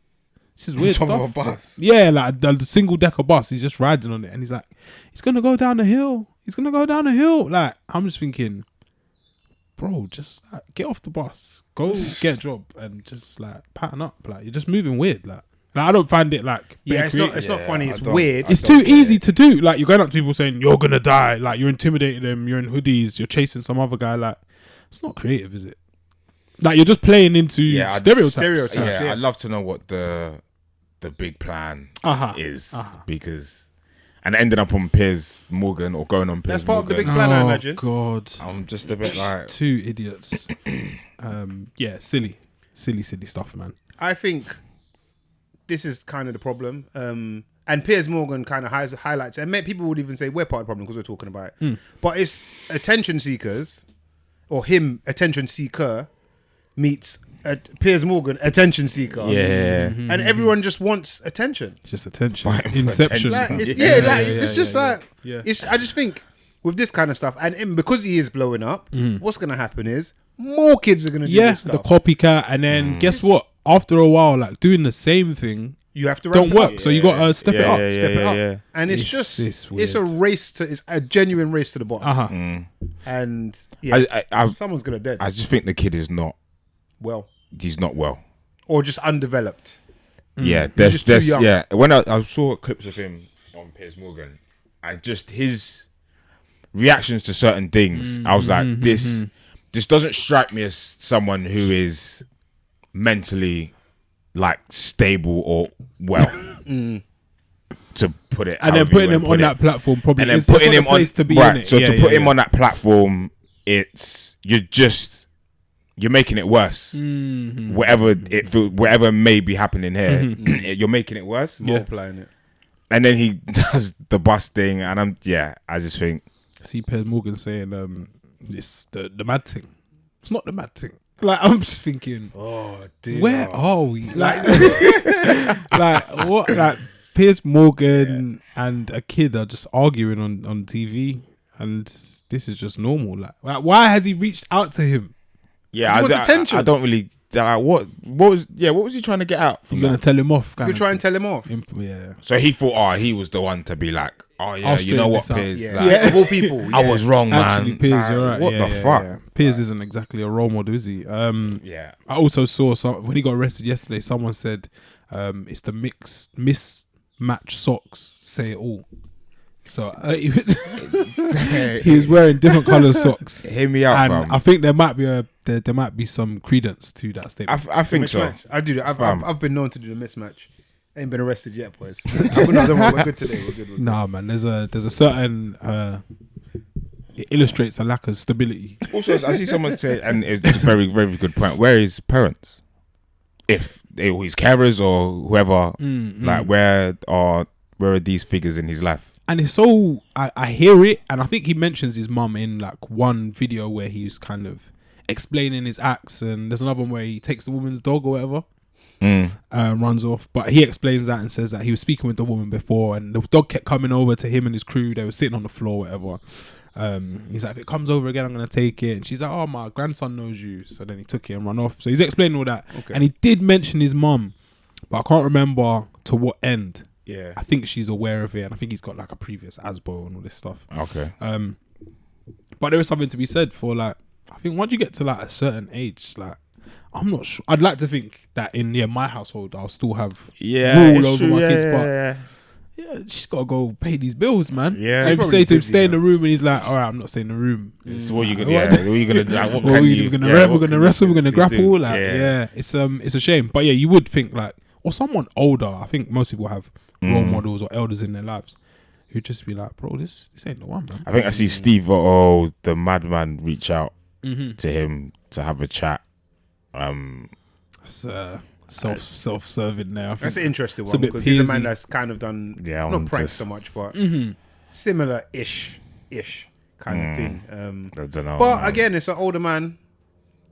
Speaker 2: is weird
Speaker 3: top
Speaker 2: stuff.
Speaker 3: of a bus.
Speaker 2: Yeah, like the single decker bus. He's just riding on it, and he's like, he's gonna go down the hill. He's gonna go down the hill. Like, I'm just thinking, bro, just like, get off the bus, go get a job, and just like pattern up. Like, you're just moving weird. Like I don't find it like
Speaker 1: it's not funny. It's
Speaker 3: don't-
Speaker 1: weird.
Speaker 2: it's too easy to do. Like, you're going up to people saying you're gonna die. Like, you're intimidating them. You're in hoodies. You're chasing some other guy. Like, it's not creative, is it? Like, you're just playing into stereotypes.
Speaker 3: Yeah,
Speaker 1: yeah.
Speaker 3: I'd love to know what the big plan is because, and ending up on Piers Morgan or going on Piers
Speaker 1: That's part of the
Speaker 3: Morgan.
Speaker 1: big plan, I imagine.
Speaker 2: God,
Speaker 3: I'm just a bit like,
Speaker 2: two idiots. Silly stuff, man.
Speaker 1: I think this is kind of the problem. And Piers Morgan kind of highlights it. And people would even say we're part of the problem because we're talking about it. But it's attention seekers, or him, attention seeker, meets Piers Morgan, attention seeker.
Speaker 3: yeah.
Speaker 1: And everyone just wants attention.
Speaker 2: Just attention.
Speaker 3: Fighting for
Speaker 2: Inception.
Speaker 3: attention.
Speaker 1: Like,
Speaker 3: Yeah.
Speaker 1: it's I just think with this kind of stuff, and because he is blowing up, what's going to happen is more kids are going to do this
Speaker 2: the
Speaker 1: stuff.
Speaker 2: copycat, and then guess what? After a while, like doing the same thing
Speaker 1: You have to
Speaker 2: don't
Speaker 1: ramp it
Speaker 2: work.
Speaker 1: up.
Speaker 2: So you got to step it up.
Speaker 1: Step it up.
Speaker 3: yeah.
Speaker 1: And it's a race it's a genuine race to the bottom. And someone's gonna dead.
Speaker 3: I just think the kid is not.
Speaker 1: Well,
Speaker 3: He's not well.
Speaker 1: or just undeveloped.
Speaker 3: Yeah,
Speaker 1: just too young.
Speaker 3: yeah. When I saw clips of him on Piers Morgan, and just his reactions to certain things, I was like, this doesn't strike me as someone who is mentally like stable or well. To put it,
Speaker 2: And then putting him on that platform probably
Speaker 3: and then
Speaker 2: is
Speaker 3: putting him
Speaker 2: the
Speaker 3: on
Speaker 2: place to be
Speaker 3: right.
Speaker 2: in it.
Speaker 3: So to put him on that platform, you're making it worse. Whatever may be happening here, you're making it worse.
Speaker 1: Multiplying it.
Speaker 3: And then he does the bus thing, and I just think,
Speaker 2: See Piers Morgan saying, "This the mad thing. It's not the mad thing." Like, I'm just thinking,
Speaker 1: Oh, dude.
Speaker 2: where are we? Like, like what? Like Piers Morgan and a kid are just arguing on TV, and this is just normal. Like why has he reached out to him?
Speaker 3: yeah,
Speaker 1: He wants attention.
Speaker 3: I don't really. What was he trying to get out from
Speaker 2: You're gonna
Speaker 3: that?
Speaker 2: tell him off?
Speaker 1: You try and tell him off.
Speaker 2: Yeah.
Speaker 3: So he thought, he was the one to be like, oh yeah,
Speaker 2: I'll
Speaker 3: you know what,
Speaker 2: straighten this
Speaker 3: Piers?
Speaker 2: out.
Speaker 3: Like,
Speaker 1: Of all people.
Speaker 3: I was wrong, man.
Speaker 2: Actually, Piers, you're right.
Speaker 3: What
Speaker 2: Yeah,
Speaker 3: the
Speaker 2: yeah,
Speaker 3: fuck?
Speaker 2: yeah. Piers isn't exactly a role model, is he?
Speaker 3: Yeah.
Speaker 2: I also saw when he got arrested yesterday. Someone said it's the mismatched socks say it all. So he was wearing different colour socks,
Speaker 3: Hear me out,
Speaker 2: and
Speaker 3: fam.
Speaker 2: I think there might be some credence to that statement.
Speaker 3: I think so.
Speaker 1: Mismatch. I do that.
Speaker 3: Fam.
Speaker 1: I've been known to do the mismatch. Ain't been arrested yet, boys. We're good today. We're good.
Speaker 2: Nah, man. There's a certain it illustrates a lack of stability.
Speaker 3: Also, I see someone say, and it's a very, very good point. Where is parents? If they were his carers or whoever, like where are these figures in his life?
Speaker 2: And it's so I hear it, and I think he mentions his mum in like one video where he's kind of explaining his acts, and there's another one where he takes the woman's dog or whatever, runs off. But he explains that and says that he was speaking with the woman before, and the dog kept coming over to him and his crew. They were sitting on the floor, whatever. He's like, if it comes over again, I'm gonna take it. And she's like, oh, my grandson knows you. So then he took it and run off. So he's explaining all that, and he did mention his mum, but I can't remember to what end.
Speaker 3: Yeah.
Speaker 2: I think she's aware of it, and I think he's got like a previous ASBO and all this stuff.
Speaker 3: Okay.
Speaker 2: But there is something to be said for like, I think once you get to like a certain age, like, I'm not sure. I'd like to think that in my household, I'll still have rule over my kids, but yeah, she's got to go pay these bills, man.
Speaker 3: Yeah.
Speaker 2: And if you
Speaker 1: He's
Speaker 2: say to him,
Speaker 1: busy,
Speaker 2: stay in the room, and he's like, all right, I'm not staying in the room.
Speaker 3: So what you gonna? Yeah. What are you gonna do? Like, what
Speaker 2: Well,
Speaker 3: can
Speaker 2: we're
Speaker 3: you?
Speaker 2: gonna
Speaker 3: yeah,
Speaker 2: we're gonna wrestle, we're gonna grapple.
Speaker 3: do?
Speaker 2: Like, yeah, it's a shame, but yeah, you would think like, or someone older. I think most people have role models or elders in their lives who'd just be like, bro, this ain't the one, man.
Speaker 3: I think I see Steve the madman reach out to him to have a chat.
Speaker 2: It's self-serving now. I think
Speaker 1: That's an interesting
Speaker 2: it's a
Speaker 1: one
Speaker 2: bit
Speaker 1: because he's a man
Speaker 2: peasy.
Speaker 1: that's kind of done
Speaker 3: Yeah,
Speaker 1: not pranks
Speaker 3: just-
Speaker 1: so much, but similar-ish kind of thing.
Speaker 3: I don't know.
Speaker 1: But again, it's an older man.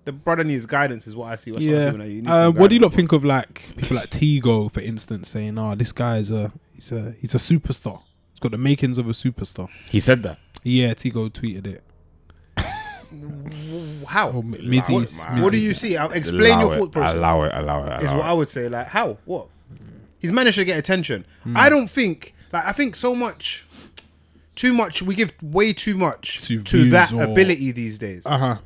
Speaker 1: The brother needs guidance, is what I see. That's what I see when he needs some
Speaker 2: what do you
Speaker 1: guidance.
Speaker 2: lot think of like people like Tigo, for instance, saying, "Oh, this guy is he's a superstar. He's got the makings of a superstar."
Speaker 3: he said that.
Speaker 2: Yeah, Tigo tweeted it.
Speaker 1: how?
Speaker 2: Or Mizzy's.
Speaker 1: What do you see? Explain your thought process.
Speaker 3: Allow it.
Speaker 1: Is what I would say. Like, how? What? He's managed to get attention. I don't think. Like, I think too much. We give way too much to that ability these days. Like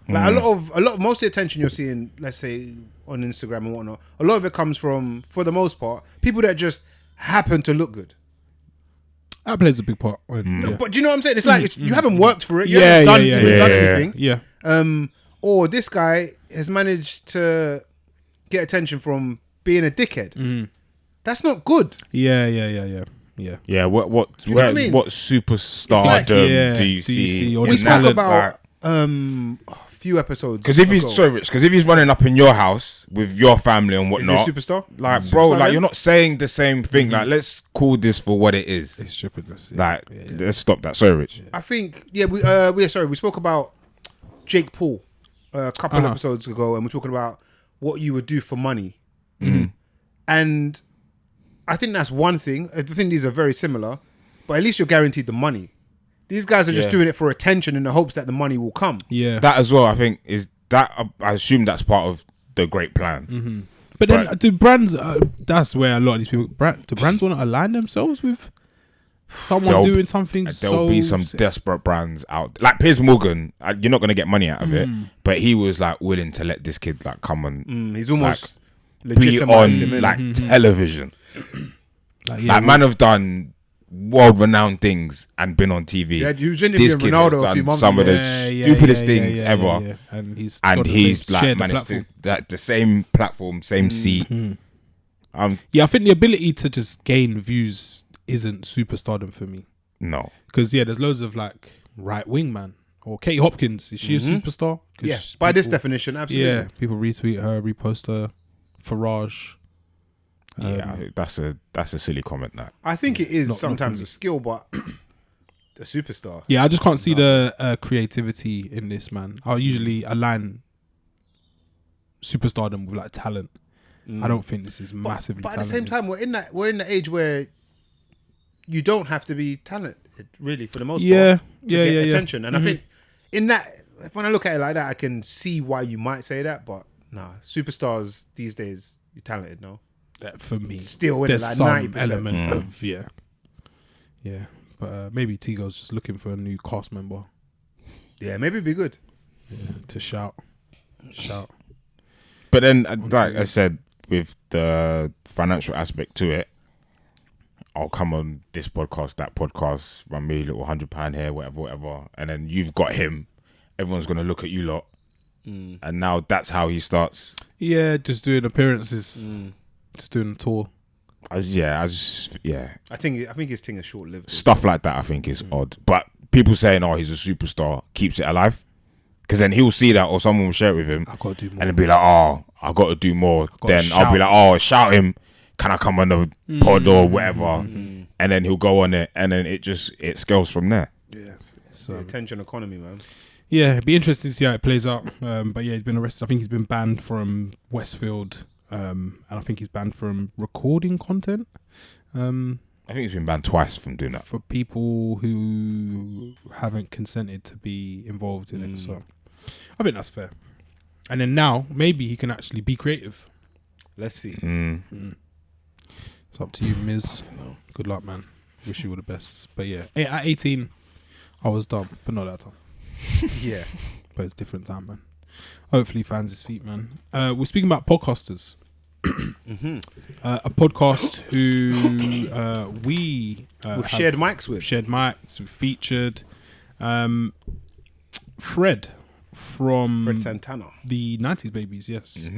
Speaker 1: a lot of most of the attention you're seeing, let's say on Instagram and whatnot, a lot of it comes from, for the most part, people that just happen to look good.
Speaker 2: That plays a big part.
Speaker 1: But do you know what I'm saying? It's like you haven't worked for it. You haven't done anything.
Speaker 2: Yeah.
Speaker 1: Or this guy has managed to get attention from being a dickhead. That's not good.
Speaker 2: Yeah.
Speaker 3: What superstardom do you see?
Speaker 1: We spoke about a few episodes.
Speaker 3: Because if he's running up in your house with your family and whatnot,
Speaker 1: is he a superstar?
Speaker 3: Like, bro, like you're not saying the same thing. Like, let's call this for what it is.
Speaker 2: It's stupidness.
Speaker 3: Like, let's stop that. Sorry, Rich.
Speaker 1: I think we spoke about Jake Paul a couple of episodes ago, and we're talking about what you would do for money. And I think that's one thing. I think these are very similar, but at least you're guaranteed the money. These guys are just doing it for attention in the hopes that the money will come.
Speaker 2: Yeah,
Speaker 3: that as well. I think is that. I assume that's part of the great plan.
Speaker 2: But then, do brands? That's where a lot of these people. Do brands want to align themselves with someone doing something?
Speaker 3: There'll be some desperate brands out. Like Piers Morgan, you're not going to get money out of it, but he was like willing to let this kid like come on.
Speaker 1: He's almost
Speaker 3: be on like television. Like man have done world-renowned things and been on TV.
Speaker 1: Yeah, you was interviewing Ronaldo a few months
Speaker 3: some
Speaker 1: ago.
Speaker 3: of the stupidest things ever.
Speaker 2: Yeah. And he's
Speaker 3: like managed to the same platform, same seat.
Speaker 2: I think the ability to just gain views isn't superstardom for me.
Speaker 3: No,
Speaker 2: because there's loads of like right wing man or Katie Hopkins. Is she a superstar?
Speaker 1: Yeah, by this definition, absolutely.
Speaker 2: Yeah, people retweet her, repost her. Farage.
Speaker 3: That's a silly comment. That
Speaker 1: I think it is sometimes a skill, but a superstar.
Speaker 2: Yeah, I just can't see the creativity in this, man. I'll usually align superstardom with like talent. I don't think this is massively.
Speaker 1: But at the same time, we're in the age where you don't have to be talented, really, for the most part, to get attention. And I think in that, when I look at it like that, I can see why you might say that, but. Nah, superstars these days, you're talented, no?
Speaker 2: For me,
Speaker 1: still
Speaker 2: there's
Speaker 1: like
Speaker 2: some
Speaker 1: 90%.
Speaker 2: element of yeah. But maybe Tigo's just looking for a new cast member.
Speaker 1: Yeah, maybe it'd be good.
Speaker 2: Yeah, to shout.
Speaker 3: But then, like I said, with the financial aspect to it, I'll come on this podcast, that podcast, run me a little £100 here, whatever, and then you've got him. Everyone's gonna look at you lot. And now that's how he starts.
Speaker 2: Yeah, just doing appearances, just doing a tour.
Speaker 3: I think
Speaker 1: his thing is short lived.
Speaker 3: Stuff like that, I think, is odd. But people saying, "Oh, he's a superstar," keeps it alive. Because then he'll see that, or someone will share it with him,
Speaker 2: I gotta do more.
Speaker 3: and he'll be like, "Oh, I got to do more." Then I'll be like, "Oh, shout him! Can I come on the pod or whatever?" And then he'll go on it, and then it scales from there.
Speaker 2: Yeah,
Speaker 1: so attention economy, man.
Speaker 2: Yeah, it'd be interesting to see how it plays out. But yeah, he's been arrested. I think he's been banned from Westfield, and I think he's banned from recording content.
Speaker 3: I think he's been banned twice from doing that
Speaker 2: for people who haven't consented to be involved in it. So I think that's fair. And then now maybe he can actually be creative.
Speaker 1: Let's see.
Speaker 2: It's up to you, Miz. Good luck, man. Wish you all the best. But yeah, at 18, I was dumb, but not that time.
Speaker 1: Yeah,
Speaker 2: but it's different time, man. Hopefully he finds his feet, man. We're speaking about podcasters. A podcast who we've
Speaker 1: shared mics
Speaker 2: we've featured Fred from
Speaker 1: FreeSantana,
Speaker 2: the 90s Babies, yes.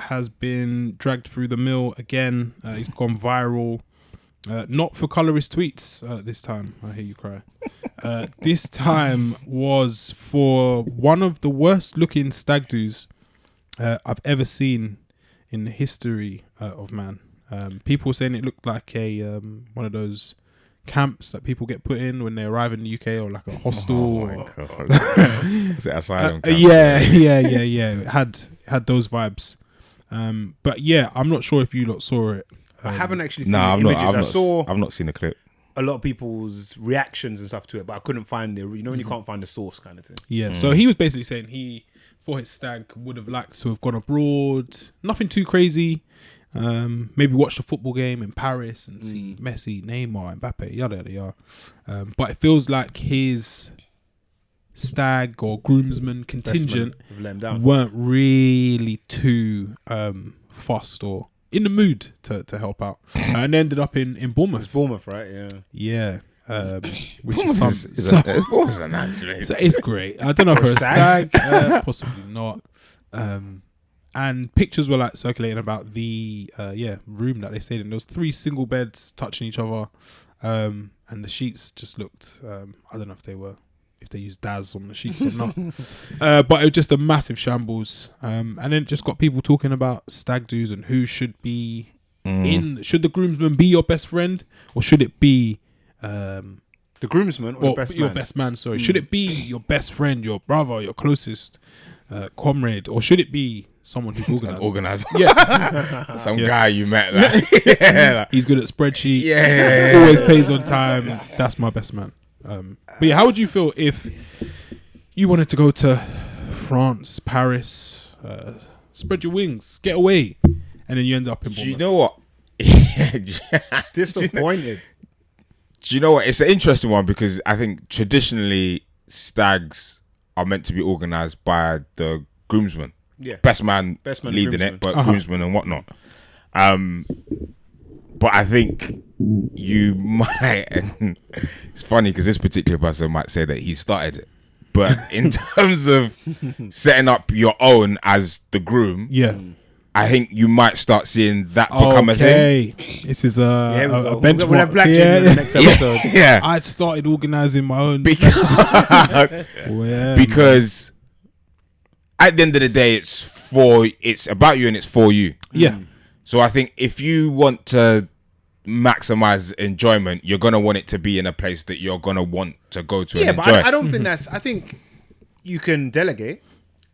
Speaker 2: Has been dragged through the mill again. He's gone viral. Not for colorist tweets this time. I hear you cry. This time was for one of the worst looking stag do's I've ever seen in the history of man. People saying it looked like a one of those camps that people get put in when they arrive in the UK, or like a hostel. Oh my God.
Speaker 3: Is it asylum camp?
Speaker 2: Yeah. It had those vibes. But yeah, I'm not sure if you lot saw it.
Speaker 1: I haven't actually seen the images. I've not seen the clip. a lot of people's reactions and stuff to it, but I couldn't find the, you know, when you can't find the source kind of thing.
Speaker 2: Yeah. So he was basically saying he, for his stag, would have liked to have gone abroad. Nothing too crazy. Maybe watch the football game in Paris and see Messi, Neymar, Mbappe, yada yada yada. But it feels like his stag or groomsman contingent
Speaker 1: Have let him down.
Speaker 2: weren't really too fussed or in the mood to help out, and ended up in Bournemouth.
Speaker 1: It's Bournemouth, right? Yeah.
Speaker 2: Yeah, which is
Speaker 3: Bournemouth's a nice place.
Speaker 2: so it's great. I don't know for a stag, possibly not. And pictures were like circulating about the room that they stayed in. There was 3 single beds touching each other, and the sheets just looked. I don't know if they used Daz on the sheets or not, but it was just a massive shambles. And then it just got people talking about stag do's and who should be in. Should the groomsman be your best friend, or should it be
Speaker 1: The groomsman or the best
Speaker 2: your
Speaker 1: man?
Speaker 2: best man? Sorry, should it be your best friend, your brother, your closest comrade, or should it be someone who's organized?
Speaker 3: Organized.
Speaker 2: Yeah,
Speaker 3: Some guy you met. Like, like,
Speaker 2: he's good at spreadsheets.
Speaker 3: Yeah.
Speaker 2: Always pays on time. That's my best man. But yeah, how would you feel if you wanted to go to France, Paris, spread your wings, get away, and then you end up in
Speaker 3: do you
Speaker 2: Bournemouth?
Speaker 3: know what?
Speaker 1: Disappointed.
Speaker 3: Do you know what? It's an interesting one because I think traditionally stags are meant to be organised by the groomsman.
Speaker 1: Yeah.
Speaker 3: Best man leading
Speaker 1: groomsman.
Speaker 3: it, but groomsman and whatnot. But I think you might. It's funny because this particular person might say that he started it, but in terms of setting up your own as the groom,
Speaker 2: Yeah.
Speaker 3: I think you might start seeing that become a thing.
Speaker 2: This is a
Speaker 1: We'll
Speaker 2: benchmark.
Speaker 1: have Black Jim in the next episode.
Speaker 3: Yeah,
Speaker 2: I started organising my own.
Speaker 3: because at the end of the day, it's about you and it's for you.
Speaker 2: Yeah.
Speaker 3: So I think if you want to maximize enjoyment, you're gonna want it to be in a place that you're gonna want to go to.
Speaker 1: Yeah,
Speaker 3: and
Speaker 1: but
Speaker 3: enjoy.
Speaker 1: I don't think that's. I think you can delegate.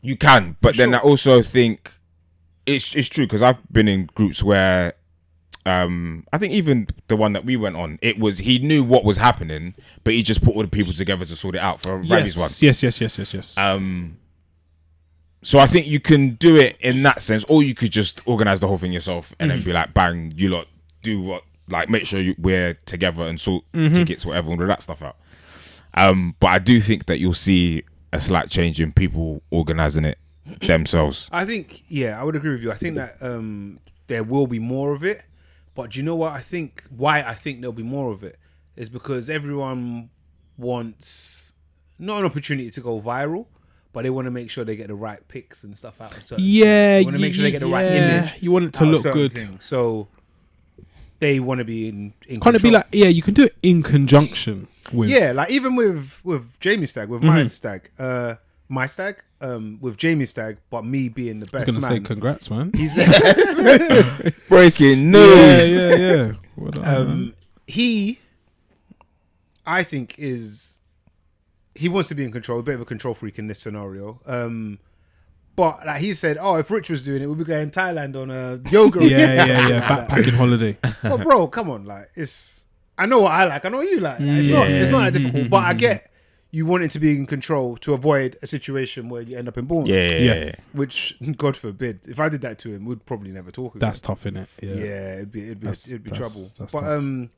Speaker 3: You can, but then
Speaker 1: sure.
Speaker 3: I also think it's true because I've been in groups where I think even the one that we went on, it was he knew what was happening, but he just put all the people together to sort it out for Ravi's one.
Speaker 2: Yes.
Speaker 3: So I think you can do it in that sense, or you could just organize the whole thing yourself and then be like, bang, you lot do what, like make sure we're together and sort tickets, whatever, all of that stuff out. But I do think that you'll see a slight change in people organizing it themselves.
Speaker 1: I think, yeah, I would agree with you. I think that there will be more of it, but do you know what I think? Why I think there'll be more of it is because everyone wants not an opportunity to go viral, but they want to make sure they get the right pics and stuff out. Of certain things. They want to make sure they get the right image.
Speaker 2: You want it to
Speaker 1: out of
Speaker 2: look
Speaker 1: certain
Speaker 2: good.
Speaker 1: things. So they want to be in
Speaker 2: Can't
Speaker 1: control.
Speaker 2: it be like, you can do it in conjunction with.
Speaker 1: Yeah, like even with Jamie's stag, with my stag, with Jamie's stag, but me being the
Speaker 2: I was
Speaker 1: best
Speaker 2: gonna
Speaker 1: man.
Speaker 2: say congrats, man.
Speaker 1: He's
Speaker 3: Breaking news.
Speaker 2: Yeah. Well done,
Speaker 1: he, I think, he wants to be in control, a bit of a control freak in this scenario. But like he said, if Rich was doing it, we'd be going Thailand on a yoga.
Speaker 2: yeah. Backpacking holiday.
Speaker 1: But bro, come on, like I know what I like, I know what you like. It's not that difficult. But I get you wanting to be in control to avoid a situation where you end up in Bournemouth.
Speaker 3: Yeah.
Speaker 1: Which, God forbid, if I did that to him, we'd probably never talk again.
Speaker 2: That's tough, innit?
Speaker 1: Yeah, it'd be trouble.
Speaker 2: That's
Speaker 1: But
Speaker 2: tough.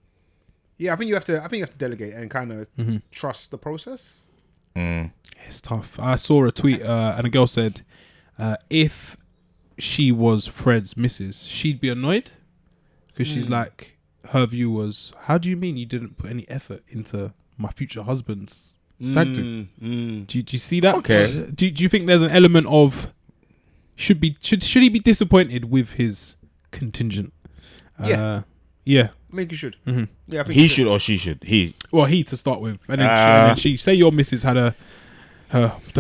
Speaker 1: yeah, I think you have to delegate and kind of trust the process.
Speaker 2: It's tough. I saw a tweet and a girl said, if she was Fred's missus, she'd be annoyed because she's like, her view was, how do you mean you didn't put any effort into my future husband's stag do? Do you see that?
Speaker 3: Okay.
Speaker 2: Do you think there's an element of should he be disappointed with his contingent?
Speaker 1: Yeah.
Speaker 2: Yeah.
Speaker 1: I think you should. Yeah, I think
Speaker 3: He
Speaker 1: you
Speaker 3: should or she should. He.
Speaker 2: Well, he to start with, and then she say your missus had her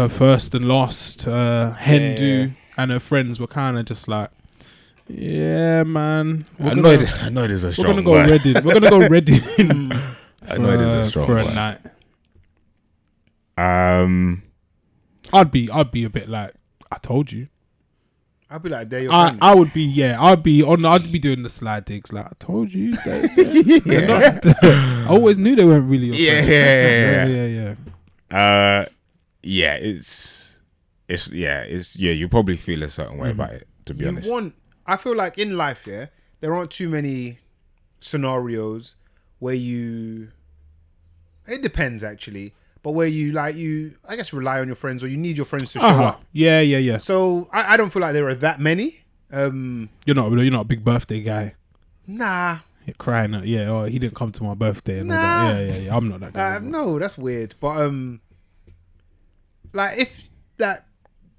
Speaker 2: first and last hen do, and her friends were kind of just like, yeah, man.
Speaker 3: Annoyed is a
Speaker 2: We're
Speaker 3: strong
Speaker 2: gonna go
Speaker 3: word.
Speaker 2: Reading. We're gonna go Reading
Speaker 3: Annoyed is a strong
Speaker 2: for a
Speaker 3: word.
Speaker 2: night.
Speaker 3: Um,
Speaker 2: I'd be a bit like, I told you.
Speaker 1: I'd be like, they're your friends.
Speaker 2: I would be, yeah. I'd be doing the slide digs. Like I told you, they're not, I always knew they weren't really your friends.
Speaker 3: Yeah. You probably feel a certain way about it. To be honest,
Speaker 1: I feel like in life, yeah, there aren't too many scenarios where you. It depends actually, but where I guess rely on your friends or you need your friends to show up.
Speaker 2: Yeah.
Speaker 1: So I don't feel like there are that many.
Speaker 2: You're not a big birthday guy.
Speaker 1: Nah.
Speaker 2: You're crying out, he didn't come to my birthday and all that. Yeah. I'm not that guy.
Speaker 1: No, that's weird. But like if that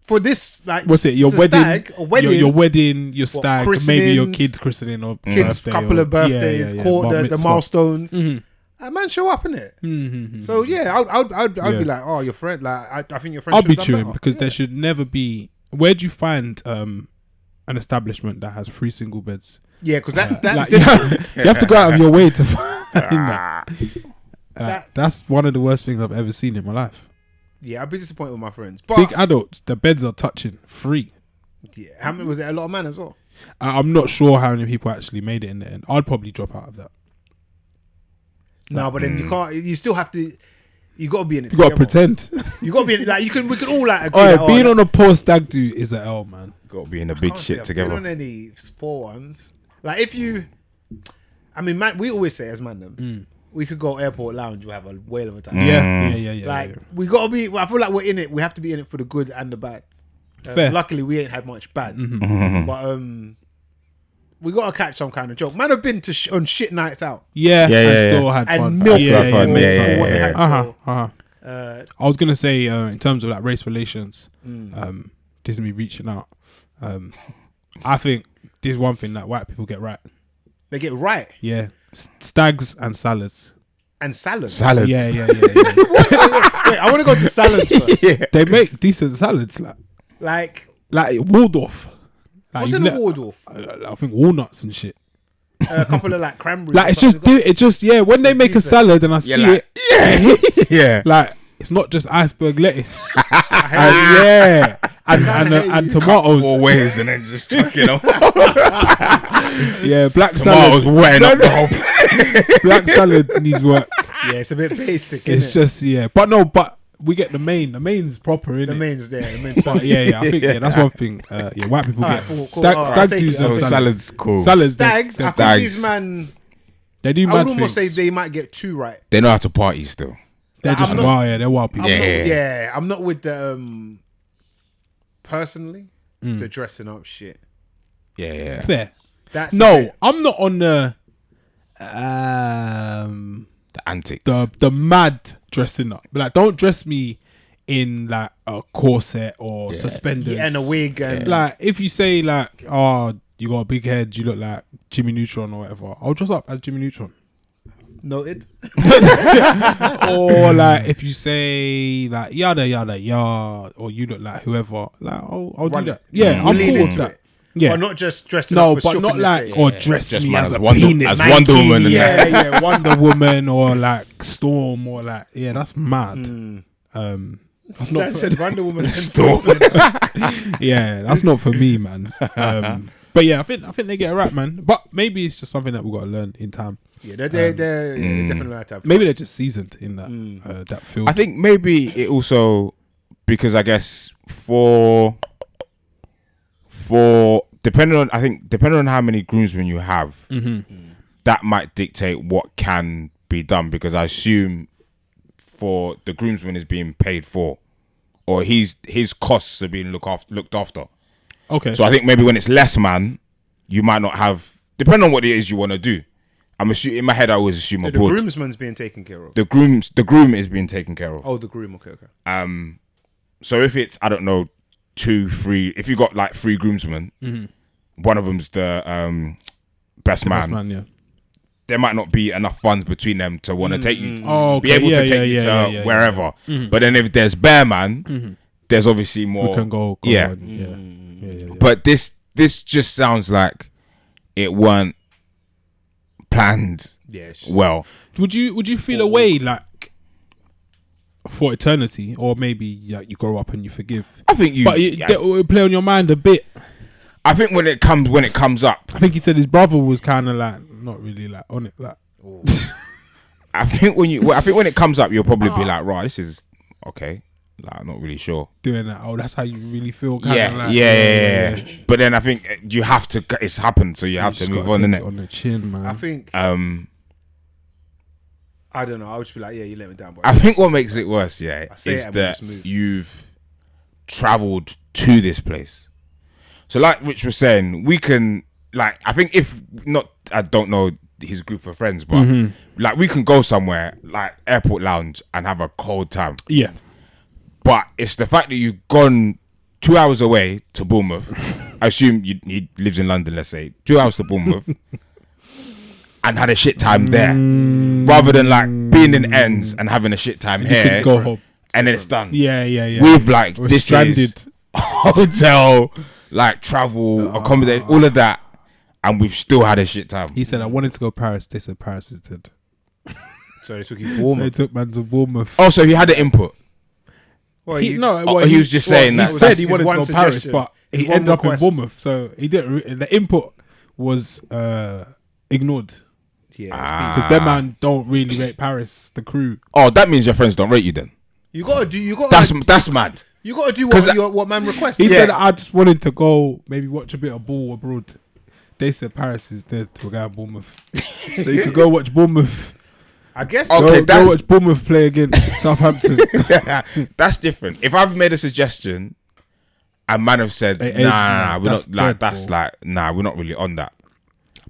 Speaker 1: for this, like
Speaker 2: what's it? Your wedding, your wedding, your stag, maybe your kids' christening or
Speaker 1: kids, couple of birthdays, the milestones.
Speaker 2: Mm-hmm.
Speaker 1: Man, show up in it. Mm-hmm. So yeah, I'd be like, oh, your friend. Like I think your friend.
Speaker 2: I'll be chewing because there should never be. Where do you find an establishment that has 3 single beds?
Speaker 1: Yeah, because that's
Speaker 2: different. You have to go out of your way to find that. That's one of the worst things I've ever seen in my life.
Speaker 1: Yeah, I'd be disappointed with my friends. But
Speaker 2: big adults, the beds are touching 3.
Speaker 1: Yeah, how many was it? A lot of men as well.
Speaker 2: I'm not sure how many people actually made it in the end. I'd probably drop out of that.
Speaker 1: No, but then you can't. You still have to. You got to be in it.
Speaker 2: You got to pretend.
Speaker 1: You got to be in it. Like we can all like agree.
Speaker 2: Being on a poor stag do is an L, man.
Speaker 3: Got to be in the big shit together.
Speaker 1: Been on any poor ones. Like if you, I mean, man, we always say as Mandem, we could go airport lounge. We'll have a whale of a time.
Speaker 2: Yeah.
Speaker 1: Like we got to be. I feel like we're in it. We have to be in it for the good and the bad.
Speaker 2: Fair.
Speaker 1: Luckily, we ain't had much bad, but we got to catch some kind of joke. Man, have been to on shit nights out.
Speaker 2: And still had fun.
Speaker 1: And milk
Speaker 2: I was gonna say in terms of like race relations, this is me reaching out. I think there's one thing that white people get right.
Speaker 1: They get right.
Speaker 2: Yeah, stags and salads.
Speaker 1: And salads.
Speaker 3: Salads.
Speaker 2: Yeah.
Speaker 1: Wait, I want to go to salads first.
Speaker 2: They make decent salads, like Waldorf.
Speaker 1: What's in a Waldorf?
Speaker 2: I think walnuts and shit.
Speaker 1: A couple of like cranberries.
Speaker 2: Like it's just when they make a salad and I see it, it hits.
Speaker 3: Yeah.
Speaker 2: Like it's not just iceberg lettuce. And tomatoes.
Speaker 3: 4 ways and then just chuck it on.
Speaker 2: Yeah, black
Speaker 3: tomatoes
Speaker 2: salad.
Speaker 3: wetting up the whole place.
Speaker 2: Black salad needs work.
Speaker 1: Yeah, it's a bit basic.
Speaker 2: It's just but we get the main. The main's proper, innit?
Speaker 1: The main's there. The main's
Speaker 2: but I think that's one thing. White people get
Speaker 1: cool.
Speaker 2: stag do's and
Speaker 3: salads. Cool.
Speaker 2: Salads.
Speaker 1: Stags. I think these man.
Speaker 2: They do.
Speaker 1: I would almost say they might get 2 right.
Speaker 3: They know how to party still.
Speaker 2: They're just wild. Yeah, they're wild people.
Speaker 1: I'm not with the personally the dressing up shit.
Speaker 3: Yeah.
Speaker 2: Fair.
Speaker 1: That's
Speaker 2: I'm not on the
Speaker 3: antics.
Speaker 2: The mad dressing up. But like, don't dress me in like a corset or suspenders
Speaker 1: and a wig and
Speaker 2: like if you say like, oh, you got a big head, you look like Jimmy Neutron or whatever, I'll dress up as Jimmy Neutron.
Speaker 1: Noted.
Speaker 2: Or like if you say like yada or you look like whoever, like I'll do that. Yeah, I'm cool with that. Yeah,
Speaker 1: but not just dressed up for
Speaker 2: but not like or dress me as a
Speaker 3: Wonder,
Speaker 2: penis,
Speaker 3: as Wonder Woman.
Speaker 2: Yeah, Wonder Woman or like Storm or like that's mad. That's not
Speaker 1: said Wonder Woman and
Speaker 3: Storm.
Speaker 2: Yeah, that's not for me, man. But yeah, I think they get it right, man. But maybe it's just something that we got to learn in time.
Speaker 1: Yeah, they're definitely like that.
Speaker 2: Maybe they're just seasoned in that that field.
Speaker 3: I think maybe it also because I guess for depending on how many groomsmen you have, that might dictate what can be done. Because I assume for the groomsman is being paid for, or his costs are being looked after.
Speaker 2: Okay.
Speaker 3: So I think maybe when it's less man, you might not have. Depending on what it is you want to do. I'm assuming in my head I always assume
Speaker 1: the
Speaker 3: abroad.
Speaker 1: groomsman's being taken care of.
Speaker 3: The groom is being taken care of.
Speaker 1: Oh, the groom. Okay.
Speaker 3: So if it's I don't know 2, 3. If you got like 3 groomsmen, one of them's the best man. Yeah. There might not be enough funds between them to want to take you, be able to take you to wherever. But then if there's bear man, there's obviously more.
Speaker 2: We can go
Speaker 3: yeah.
Speaker 2: Yeah.
Speaker 3: But this just sounds like it weren't planned well.
Speaker 2: Would you feel a way like for eternity, or maybe you grow up and you forgive?
Speaker 3: I think
Speaker 2: but it will play on your mind a bit.
Speaker 3: I think when it comes up,
Speaker 2: I think he said his brother was kind of like not really like on it. Like,
Speaker 3: I think when it comes up, you'll probably be like, right, this is okay. Like, I'm not really sure.
Speaker 2: doing that. Oh, that's how you really feel.
Speaker 3: Yeah. But then I think you have to. It's happened, so you have to move on, innit?
Speaker 2: On the chin, man.
Speaker 1: I think. I don't know. I would just be like, yeah, you let me down, boy.
Speaker 3: I think what makes it worse, is
Speaker 1: it
Speaker 3: that
Speaker 1: smooth.
Speaker 3: you've travelled to this place. So, like Rich was saying, we can, like, I think if not, I don't know his group of friends, but like we can go somewhere like airport lounge and have a cold time.
Speaker 2: Yeah.
Speaker 3: But it's the fact that you've gone 2 hours away to Bournemouth. I assume he lives in London, let's say. 2 hours to Bournemouth. And had a shit time there. Rather than like being in ends and having a shit time here.
Speaker 2: Go home.
Speaker 3: And then it's done.
Speaker 2: Yeah.
Speaker 3: With like,
Speaker 2: We're
Speaker 3: this
Speaker 2: stranded.
Speaker 3: is hotel, like travel, accommodation, all of that. And we've still had a shit time.
Speaker 2: He said, I wanted to go Paris. They said Paris is dead.
Speaker 1: So they took you
Speaker 2: So
Speaker 1: Bournemouth.
Speaker 2: they took man to Bournemouth.
Speaker 3: Oh, so he had an input.
Speaker 1: Well,
Speaker 2: He
Speaker 1: you-
Speaker 3: was just saying
Speaker 2: he
Speaker 3: that.
Speaker 2: said he
Speaker 1: His
Speaker 2: wanted to
Speaker 1: one
Speaker 2: go Paris,
Speaker 1: suggestion.
Speaker 2: but
Speaker 1: His
Speaker 2: he
Speaker 1: one
Speaker 2: ended up in
Speaker 1: request.
Speaker 2: Bournemouth. So he didn't. The input was ignored
Speaker 1: Yeah,
Speaker 2: because them man don't really rate Paris. The crew.
Speaker 3: Oh, that means your friends don't rate you then.
Speaker 1: you gotta do. You gotta.
Speaker 3: That's mad.
Speaker 1: You gotta do
Speaker 3: 'Cause
Speaker 1: what man requests.
Speaker 2: He
Speaker 1: Yeah.
Speaker 2: said, I just wanted to go maybe watch a bit of ball abroad. They said Paris is dead to a guy in Bournemouth. So you could go watch Bournemouth.
Speaker 1: I guess.
Speaker 3: Okay,
Speaker 2: Go watch Bournemouth play against Southampton.
Speaker 3: That's different. If I've made a suggestion and man have said,
Speaker 2: Hey,
Speaker 3: nah, we're
Speaker 2: that's
Speaker 3: not like
Speaker 2: dead,
Speaker 3: that's
Speaker 2: bro.
Speaker 3: like nah, we're not really on that.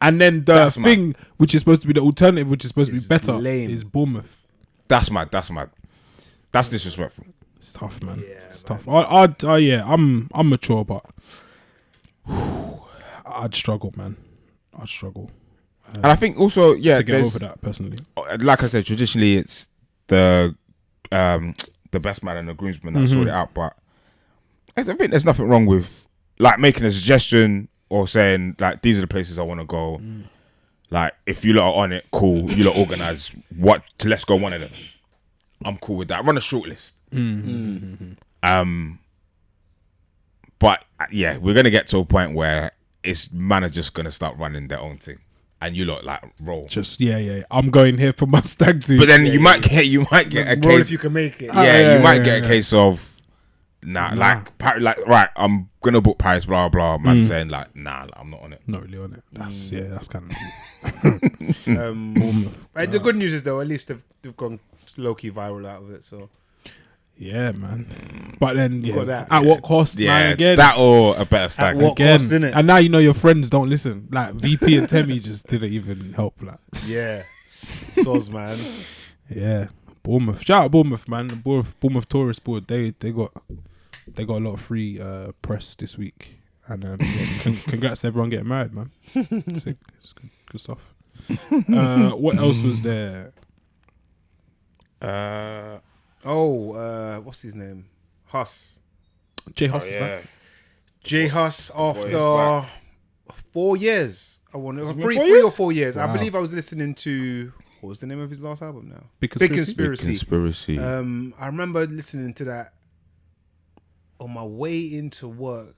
Speaker 2: And then the
Speaker 3: That's mad.
Speaker 2: thing, which is supposed to be the alternative, which is supposed to
Speaker 1: It's
Speaker 2: be better,
Speaker 1: lame.
Speaker 2: is Bournemouth.
Speaker 3: That's mad. That's disrespectful.
Speaker 2: It's tough, man.
Speaker 1: Yeah,
Speaker 2: It's tough. I'm mature, but I'd struggle, man. I'd struggle
Speaker 3: And I think also,
Speaker 2: to get
Speaker 3: there's,
Speaker 2: over that personally.
Speaker 3: like I said, traditionally it's the best man and the groomsman that sort it out. But I think there's nothing wrong with like making a suggestion or saying like these are the places I want to go. Like if you lot are on it, cool. You lot organise let's go one of them. I'm cool with that. Run a short list. But yeah, we're gonna get to a point where it's man are just gonna start running their own thing, and you lot like roll.
Speaker 2: Just yeah. I'm going here for my stag do.
Speaker 3: But then you might get a
Speaker 1: Roll
Speaker 3: case.
Speaker 1: if you can make it.
Speaker 3: You might get
Speaker 2: yeah.
Speaker 3: a case of like right. I'm gonna book Paris. Blah blah. Man saying like nah, I'm not on it.
Speaker 2: not really on it. That's that's kind of
Speaker 1: But the good news is though, at least they've gone low key viral out of it. So
Speaker 2: yeah, man. But then
Speaker 1: Got that.
Speaker 2: at what cost,
Speaker 3: Yeah,
Speaker 2: man? Again,
Speaker 3: that or a better stag.
Speaker 1: what
Speaker 2: again.
Speaker 1: cost, innit?
Speaker 2: And now you know your friends don't listen. Like VP and Temmie just didn't even help. Like
Speaker 1: yeah, soz man.
Speaker 2: yeah, Bournemouth. Shout out Bournemouth, man. The Bournemouth Tourist Board. They got a lot of free press this week. And congrats to everyone getting married, man. Sick. It's good stuff. What else was there?
Speaker 1: What's his name? Huss.
Speaker 2: Jhus is back.
Speaker 1: Jhus after
Speaker 3: back.
Speaker 1: 4 years. I wonder
Speaker 2: been
Speaker 1: 3
Speaker 2: 4
Speaker 1: or
Speaker 2: years?
Speaker 1: 4 years. I
Speaker 2: Wow.
Speaker 1: believe I was listening to what was the name of his last album now?
Speaker 2: Big
Speaker 1: Big
Speaker 2: Conspiracy?
Speaker 1: Conspiracy.
Speaker 3: Conspiracy.
Speaker 1: I remember listening to that on my way into work,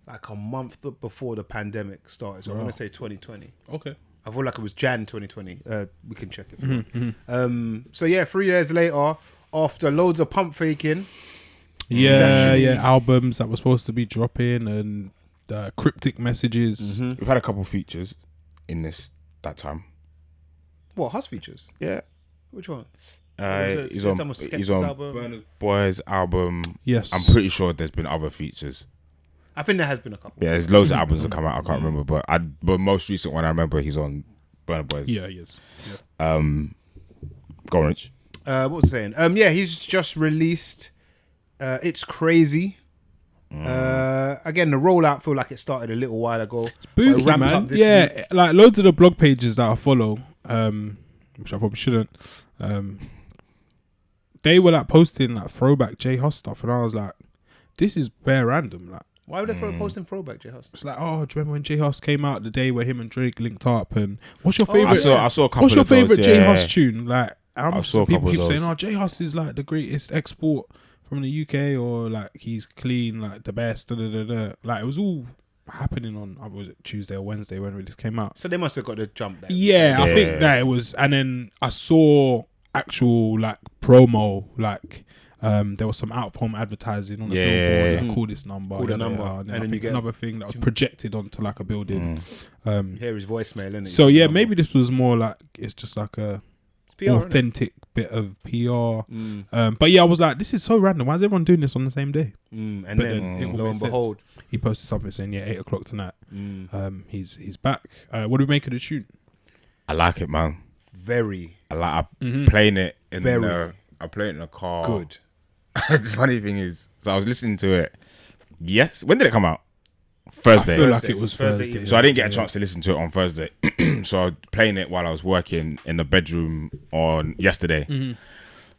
Speaker 1: like a month before the pandemic started. So I'm gonna say 2020.
Speaker 2: Okay.
Speaker 1: I feel like it was Jan 2020. We can check it. So yeah, 3 years later, after loads of pump faking,
Speaker 2: Yeah, albums that were supposed to be dropping and cryptic messages.
Speaker 3: We've had a couple features in that time.
Speaker 1: what Huss features?
Speaker 3: Yeah.
Speaker 1: Which one?
Speaker 3: He's on Burna Boy's album.
Speaker 2: Yes.
Speaker 3: I'm pretty sure there's been other features.
Speaker 1: I think there has been a couple.
Speaker 3: Yeah, there's loads of albums that come out. I can't remember, but most recent one I remember he's on Burna Boy's.
Speaker 2: Yeah, yes.
Speaker 3: Go on, Rich.
Speaker 1: What was I saying? Yeah, he's just released. It's crazy. Again, the rollout feel like it started a little while ago. but it
Speaker 2: Spooky,
Speaker 1: ramped
Speaker 2: man.
Speaker 1: up this
Speaker 2: Yeah,
Speaker 1: week.
Speaker 2: like loads of the blog pages that I follow, which I probably shouldn't, they were like posting like throwback Jhus stuff, and I was like, this is bare random. Like,
Speaker 1: Why would they posting throwback Jhus?
Speaker 2: it's like, oh, do you remember when Jhus came out the day where him and Drake linked up? And what's your
Speaker 1: Oh,
Speaker 2: favorite?
Speaker 3: I saw a couple
Speaker 2: What's your
Speaker 3: of those,
Speaker 2: favorite
Speaker 3: yeah.
Speaker 2: Jhus tune? Like,
Speaker 3: I saw a
Speaker 2: people
Speaker 3: couple
Speaker 2: keep
Speaker 3: of
Speaker 2: saying,
Speaker 3: those.
Speaker 2: oh, Jhus is like the greatest export from the UK, or like he's clean, like the best. Da, da, da, da. Like it was all happening on was it Tuesday or Wednesday when it just came out.
Speaker 1: So they must have got the jump there.
Speaker 2: Yeah, I think that it was, and then I saw actual like promo, like there was some out of home advertising on the billboard. Like, call this number,
Speaker 1: Call the number,
Speaker 2: and then you get another thing that was projected onto like a building.
Speaker 1: You hear his voicemail, innit?
Speaker 2: So yeah, maybe this was more like it's just like a
Speaker 1: PR,
Speaker 2: authentic bit of PR. But yeah, I was like, this is so random. Why is everyone doing this on the same day?
Speaker 1: And
Speaker 2: But
Speaker 1: then
Speaker 2: it all
Speaker 1: lo
Speaker 2: made
Speaker 1: and
Speaker 2: sense.
Speaker 1: behold,
Speaker 2: He posted something saying, 8 o'clock tonight. He's back. What do we make of the tune?
Speaker 3: I like it, man.
Speaker 1: very
Speaker 3: I like playing it in
Speaker 1: Very.
Speaker 3: I play it in a car.
Speaker 1: good.
Speaker 3: The funny thing is, so I was listening to it. Yes, when did it come out? Thursday.
Speaker 2: I feel like it was
Speaker 1: Thursday.
Speaker 2: Thursday.
Speaker 3: So I didn't get a chance to listen to it on Thursday. So I was playing it while I was working in the bedroom on yesterday.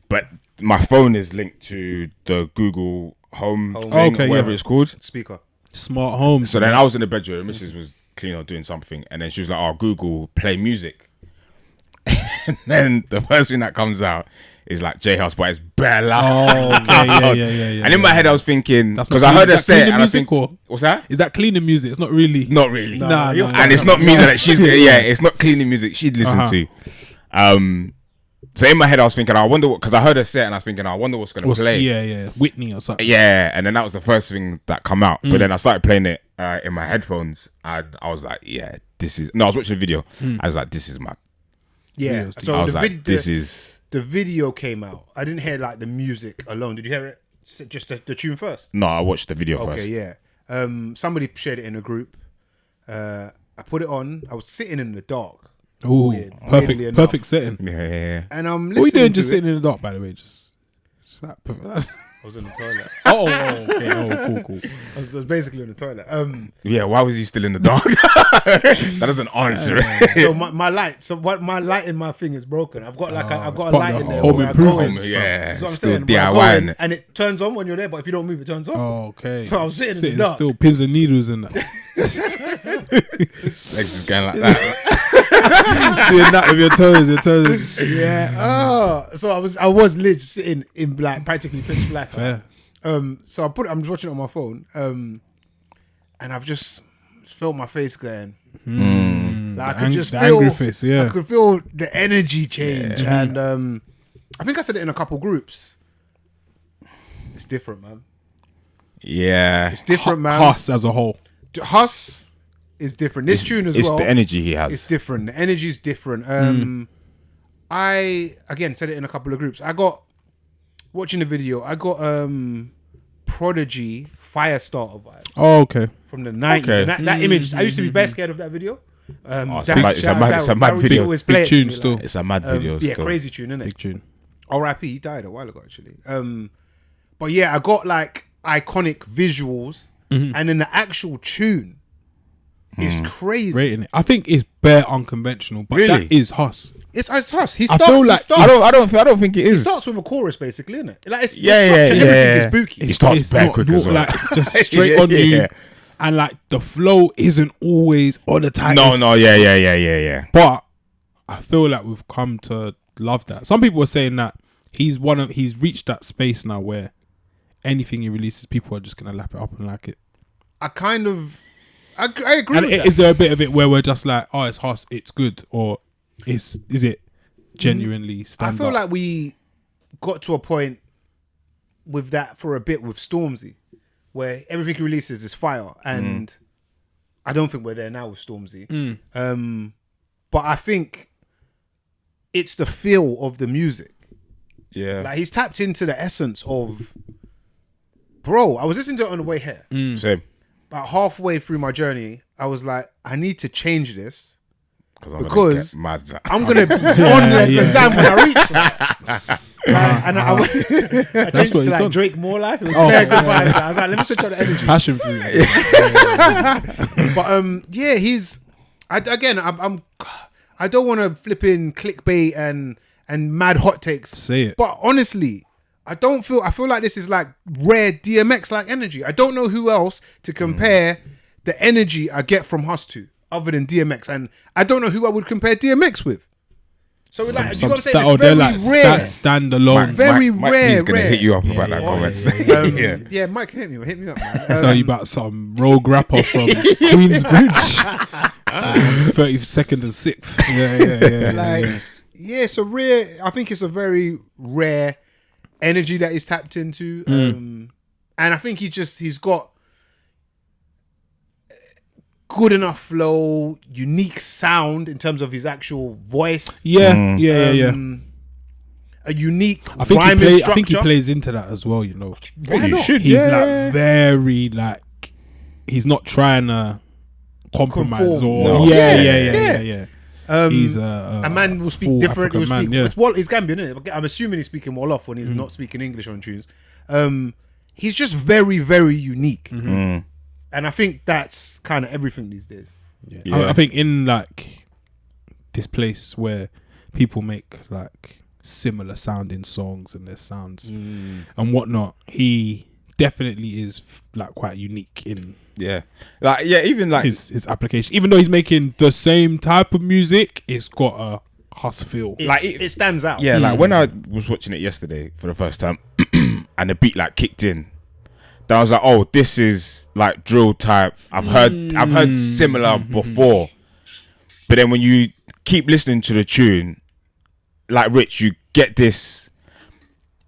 Speaker 3: But my phone is linked to the Google Home thing,
Speaker 2: Okay,
Speaker 3: whatever
Speaker 2: yeah.
Speaker 3: it's called.
Speaker 1: Speaker.
Speaker 2: Smart home.
Speaker 3: So then I was in the bedroom. Mrs. was cleaning or doing something, and then she was like, "Oh, Google, play music." And then the first thing that comes out is like Jhus, but it's bare loud.
Speaker 2: Oh, okay, yeah.
Speaker 3: And in my head, I was thinking,
Speaker 2: That's
Speaker 3: because
Speaker 2: not
Speaker 3: I heard
Speaker 2: clean-
Speaker 3: her
Speaker 2: is that
Speaker 3: say it,
Speaker 2: cleaning
Speaker 3: and I
Speaker 2: music
Speaker 3: think,
Speaker 2: or-
Speaker 3: what's that?
Speaker 2: Is that cleaning music? It's not really.
Speaker 3: Not really.
Speaker 1: Nah, you're
Speaker 3: And it's not music that she's it's not cleaning music she'd listen
Speaker 2: Uh-huh.
Speaker 3: to. So in my head I was thinking, I wonder what, because I heard her say it and I was thinking, I wonder what's gonna play.
Speaker 2: Yeah. Whitney or something.
Speaker 3: Yeah, and then that was the first thing that come out. But then I started playing it in my headphones, and I was like, yeah, this is. No, I was watching a video. I was like, this is mad.
Speaker 1: Yeah.
Speaker 2: Videos
Speaker 1: So
Speaker 3: I was
Speaker 1: the,
Speaker 3: like,
Speaker 1: vid-
Speaker 3: this
Speaker 1: the,
Speaker 3: is.
Speaker 1: the video came out. I didn't hear like the music alone. Did you hear it? Just the tune first?
Speaker 3: No, I watched the video
Speaker 1: Okay,
Speaker 3: first.
Speaker 1: yeah. Somebody shared it in a group. I put it on. I was sitting in the dark.
Speaker 2: Ooh,
Speaker 1: Weirdly enough.
Speaker 2: perfect setting.
Speaker 3: Yeah.
Speaker 1: And I'm listening
Speaker 2: What are you doing
Speaker 1: to
Speaker 2: just
Speaker 1: it.
Speaker 2: sitting in the dark, by the way? Just that.
Speaker 1: I was in the toilet.
Speaker 2: Okay. Oh, cool.
Speaker 1: I was basically in the toilet.
Speaker 3: Yeah, why was he still in the dark? That doesn't answer it.
Speaker 1: So my light, my light in my thing is broken. I've got like I've got a
Speaker 2: part
Speaker 1: light
Speaker 2: of
Speaker 1: in
Speaker 2: the
Speaker 1: there.
Speaker 2: home
Speaker 1: where I
Speaker 2: improvement.
Speaker 1: go in.
Speaker 3: Yeah,
Speaker 1: That's what I'm
Speaker 3: still
Speaker 1: saying. Where I go
Speaker 3: DIY,
Speaker 1: in,
Speaker 3: innit?
Speaker 1: and it turns on when you're there, but if you don't move, it turns off.
Speaker 2: Oh, okay.
Speaker 1: So I was sitting in the dark.
Speaker 2: still, pins and needles and that.
Speaker 3: Legs is going like that.
Speaker 2: Doing that with your toes.
Speaker 1: Yeah. Oh, so I was literally sitting in black, practically pitch black.
Speaker 2: Fair.
Speaker 1: So I'm just watching it on my phone. And I've just felt my face going. Like I could just
Speaker 2: the
Speaker 1: feel
Speaker 2: angry face, yeah.
Speaker 1: I could feel the energy change, and I think I said it in a couple groups. It's different, man.
Speaker 3: Yeah.
Speaker 1: It's different, man.
Speaker 2: Hus as a whole.
Speaker 1: Hus is different. This tune as
Speaker 3: It's
Speaker 1: well.
Speaker 3: the energy he has.
Speaker 1: It's different. The energy is different. I again said it in a couple of groups. I got watching the video. I got Prodigy Firestarter vibe
Speaker 2: Oh, okay.
Speaker 1: from the 90s.
Speaker 3: Okay.
Speaker 1: And that image, I used to be best scared of that video.
Speaker 3: It's a mad video.
Speaker 1: Always play it to
Speaker 2: Big tune
Speaker 1: me,
Speaker 2: still.
Speaker 1: like,
Speaker 3: It's a mad video.
Speaker 1: yeah,
Speaker 3: still.
Speaker 1: crazy tune, isn't
Speaker 2: Big
Speaker 1: it?
Speaker 2: tune.
Speaker 1: R.I.P. He died a while ago, actually. But yeah, I got like iconic visuals, and then the actual tune is crazy.
Speaker 2: Rating it. I think it's bare unconventional, but
Speaker 3: Really?
Speaker 2: that is Hus.
Speaker 1: It's Hus. He
Speaker 2: I
Speaker 1: starts.
Speaker 2: feel like
Speaker 3: I don't think it
Speaker 1: He
Speaker 3: is.
Speaker 1: starts with a chorus, basically, isn't it? Like it's,
Speaker 3: Yeah,
Speaker 1: the structure,
Speaker 3: yeah,
Speaker 1: everything
Speaker 3: yeah.
Speaker 1: is booky.
Speaker 3: He starts
Speaker 2: It's
Speaker 3: bare
Speaker 2: not
Speaker 3: quick as well.
Speaker 2: Like just straight on you,
Speaker 3: Yeah.
Speaker 2: and like the flow isn't always on the tightest.
Speaker 3: No, yeah.
Speaker 2: But I feel like we've come to love that. Some people are saying that he's reached that space now where anything he releases, people are just gonna lap it up and like it.
Speaker 1: I agree
Speaker 2: And
Speaker 1: with that.
Speaker 2: is there a bit of it where we're just like, oh, it's Hus, it's good, or is it genuinely
Speaker 1: I
Speaker 2: stand
Speaker 1: feel
Speaker 2: up?
Speaker 1: like we got to a point with that for a bit with Stormzy, where everything he releases is fire, and I don't think we're there now with Stormzy. But I think it's the feel of the music.
Speaker 3: Yeah.
Speaker 1: Like he's tapped into the essence of. Bro, I was listening to it on the way here.
Speaker 3: Same.
Speaker 1: About halfway through my journey, I was like, I need to change this.
Speaker 3: I'm
Speaker 1: Because
Speaker 3: gonna get mad.
Speaker 1: I'm gonna be on less than time when I reach it. And I changed it
Speaker 2: what
Speaker 1: to
Speaker 2: it's
Speaker 1: like
Speaker 2: on.
Speaker 1: Drake More Life. It was very good vibes. I was like, let me switch up the energy.
Speaker 2: Passion fruit.
Speaker 1: But yeah, he's I don't want to flip in clickbait and mad hot takes.
Speaker 2: Say it.
Speaker 1: But honestly, I feel like this is like rare DMX like energy. I don't know who else to compare the energy I get from Hus to other than DMX, and I don't know who I would compare DMX with. So like, you
Speaker 2: some
Speaker 1: gotta say
Speaker 2: sta-
Speaker 1: it's
Speaker 2: oh, they're
Speaker 1: very
Speaker 2: like
Speaker 1: rare.
Speaker 2: standalone.
Speaker 1: Very
Speaker 3: Mike
Speaker 1: rare,
Speaker 3: B's gonna
Speaker 1: rare.
Speaker 3: hit you up about that comment.
Speaker 2: yeah.
Speaker 1: Yeah, Mike, hit me up, man.
Speaker 2: Tell you about some rogue rapper from Queensbridge. 32nd and 6th. Yeah.
Speaker 1: Like, yeah, it's a rare. I think it's a very rare energy that he's tapped into, and I think he's got good enough flow, unique sound in terms of his actual voice.
Speaker 2: Yeah.
Speaker 1: A unique
Speaker 2: I think
Speaker 1: rhyming structure.
Speaker 2: I think he plays into that as well. You know,
Speaker 1: Why not?
Speaker 2: he's like very like he's not trying to compromise
Speaker 1: Conform.
Speaker 2: or
Speaker 1: No.
Speaker 2: yeah. He's
Speaker 1: a man will speak
Speaker 2: full
Speaker 1: different. He'll
Speaker 2: African
Speaker 1: speak.
Speaker 2: man, yeah.
Speaker 1: It's Gambian, isn't it? I'm assuming he's speaking Wolof when he's not speaking English on tunes. He's just very, very unique, and I think that's kind of everything these days.
Speaker 2: I think in like this place where people make like similar sounding songs and their sounds and whatnot, he definitely is like quite unique in
Speaker 3: even like
Speaker 2: his application. Even though he's making the same type of music, it's got a Jhus feel.
Speaker 1: It stands out.
Speaker 3: Yeah, like when I was watching it yesterday for the first time and the beat like kicked in, then I was like, oh, this is like drill type. I've heard similar before. But then when you keep listening to the tune, like Rich, you get this,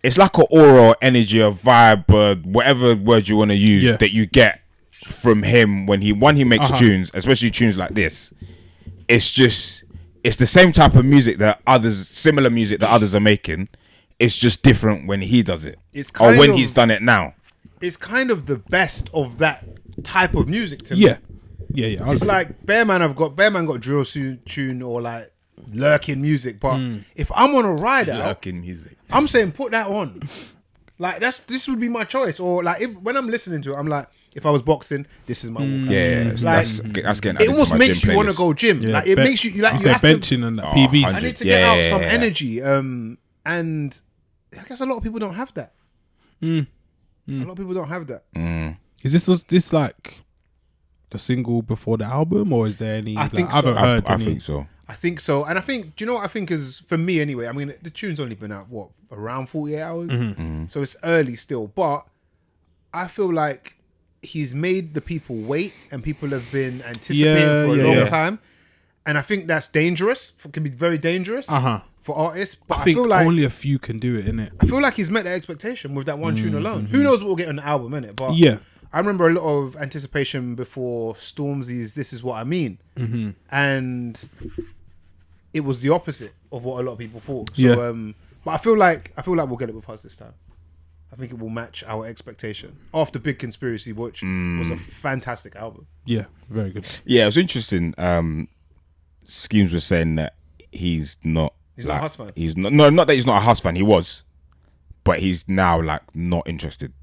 Speaker 3: it's like an aura or energy, a vibe, whatever word you want to use that you get from him when he makes tunes, especially tunes like this. It's the same type of music that similar music that others are making. It's just different when he does it, or when he's done it now.
Speaker 1: It's kind of the best of that type of music to me.
Speaker 2: Yeah.
Speaker 1: It's like Bearman got drill tune or like lurking music, but if I'm on a ride out,
Speaker 3: Lurking music.
Speaker 1: I'm saying put that on. Like this would be my choice. Or like when I'm listening to it, I'm like, if I was boxing, this is my walkout.
Speaker 3: That's getting.
Speaker 1: It almost makes you want to go gym.
Speaker 2: Yeah,
Speaker 1: like it makes you like you have
Speaker 2: benching and that PBs.
Speaker 1: I need to get out some energy. And I guess a lot of people don't have that. A lot of people don't have that.
Speaker 2: Is this like the single before the album, or is there any?
Speaker 1: I think
Speaker 2: I haven't heard.
Speaker 3: I
Speaker 2: any.
Speaker 3: think so.
Speaker 1: I think so. And I think, do you know what I think is, for me anyway, I mean, the tune's only been out, around 48 hours? So it's early still. But I feel like he's made the people wait and people have been anticipating for a long time. And I think that's dangerous. It can be very dangerous for artists. But I
Speaker 2: think
Speaker 1: feel like
Speaker 2: only a few can do it, innit?
Speaker 1: I feel like he's met that expectation with that one tune alone. Who knows what we'll get on the album, innit? But I remember a lot of anticipation before Stormzy's This Is What I Mean. And it was the opposite of what a lot of people thought. So, but I feel like we'll get it with us this time. I think it will match our expectation after Big Conspiracy, which was a fantastic album.
Speaker 2: Yeah, very good.
Speaker 3: Yeah, it was interesting. Schemes was saying that he's not
Speaker 1: a Jhus fan.
Speaker 3: He's not that he's not a Jhus fan. He was, but he's now like not interested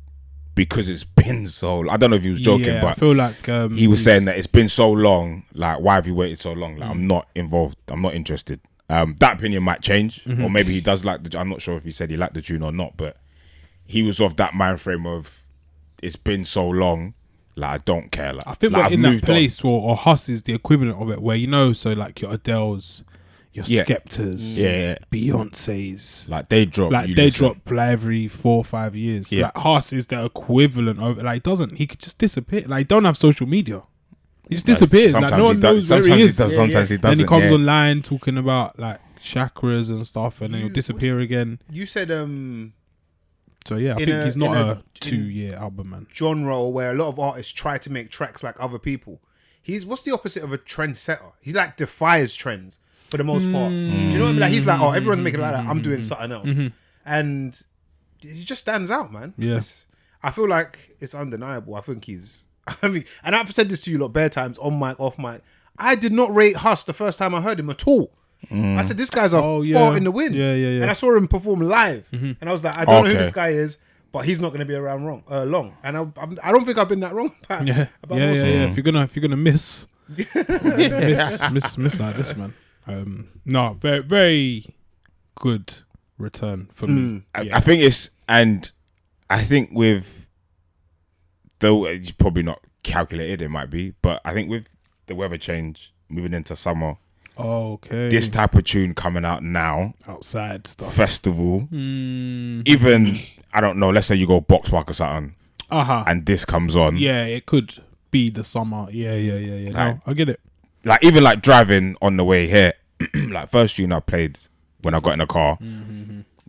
Speaker 3: because it's been so. I don't know if he was joking, but
Speaker 2: I feel like
Speaker 3: he was saying that it's been so long. Like, why have you waited so long? Like, I'm not involved. I'm not interested. That opinion might change, or maybe he does like the. I'm not sure if he said he liked the tune or not, but he was of that mind frame of it's been so long. Like, I don't care. Like,
Speaker 2: I think
Speaker 3: like,
Speaker 2: we're in that place, or Jhus is the equivalent of it, where so like your Adeles, your Skeptors, Beyonce's,
Speaker 3: like they drop,
Speaker 2: like every 4 or 5 years. Like Jhus is the equivalent of it. Like he could just disappear. Like, he don't have social media. He just disappears. Like, no one knows where he is.
Speaker 3: Sometimes he doesn't.
Speaker 2: Then he comes online talking about like chakras and stuff, and then he'll disappear again.
Speaker 1: You said
Speaker 2: So I think he's not a 2-year album, man.
Speaker 1: Genre where a lot of artists try to make tracks like other people. What's the opposite of a trendsetter? He like defies trends for the most part. Do you know what I mean? Like, he's like, oh, everyone's making it like that. I'm doing something else, and he just stands out, man.
Speaker 2: Yeah,
Speaker 1: I feel like it's undeniable. I think I mean, and I've said this to you a lot bare times, on mic, off mic. I did not rate Jhus the first time I heard him at all. I said, this guy's a fart in the wind.
Speaker 2: Yeah.
Speaker 1: And I saw him perform live. And I was like, I don't know who this guy is, but he's not going to be around long. And I don't think I've been that wrong.
Speaker 2: Yeah. If you're gonna miss like this, man. No, very, very good return for me.
Speaker 3: I think I think with, though it's probably not calculated, it might be, but I think with the weather change moving into summer,
Speaker 2: Okay.
Speaker 3: This type of tune coming out now,
Speaker 2: outside stuff.
Speaker 3: festival, even I don't know. Let's say you go Box Park or something, and this comes on.
Speaker 2: Yeah, it could be the summer. Yeah.
Speaker 3: Like-
Speaker 2: No, I get it.
Speaker 3: Like even like driving on the way here, like first tune I played when I got in the car,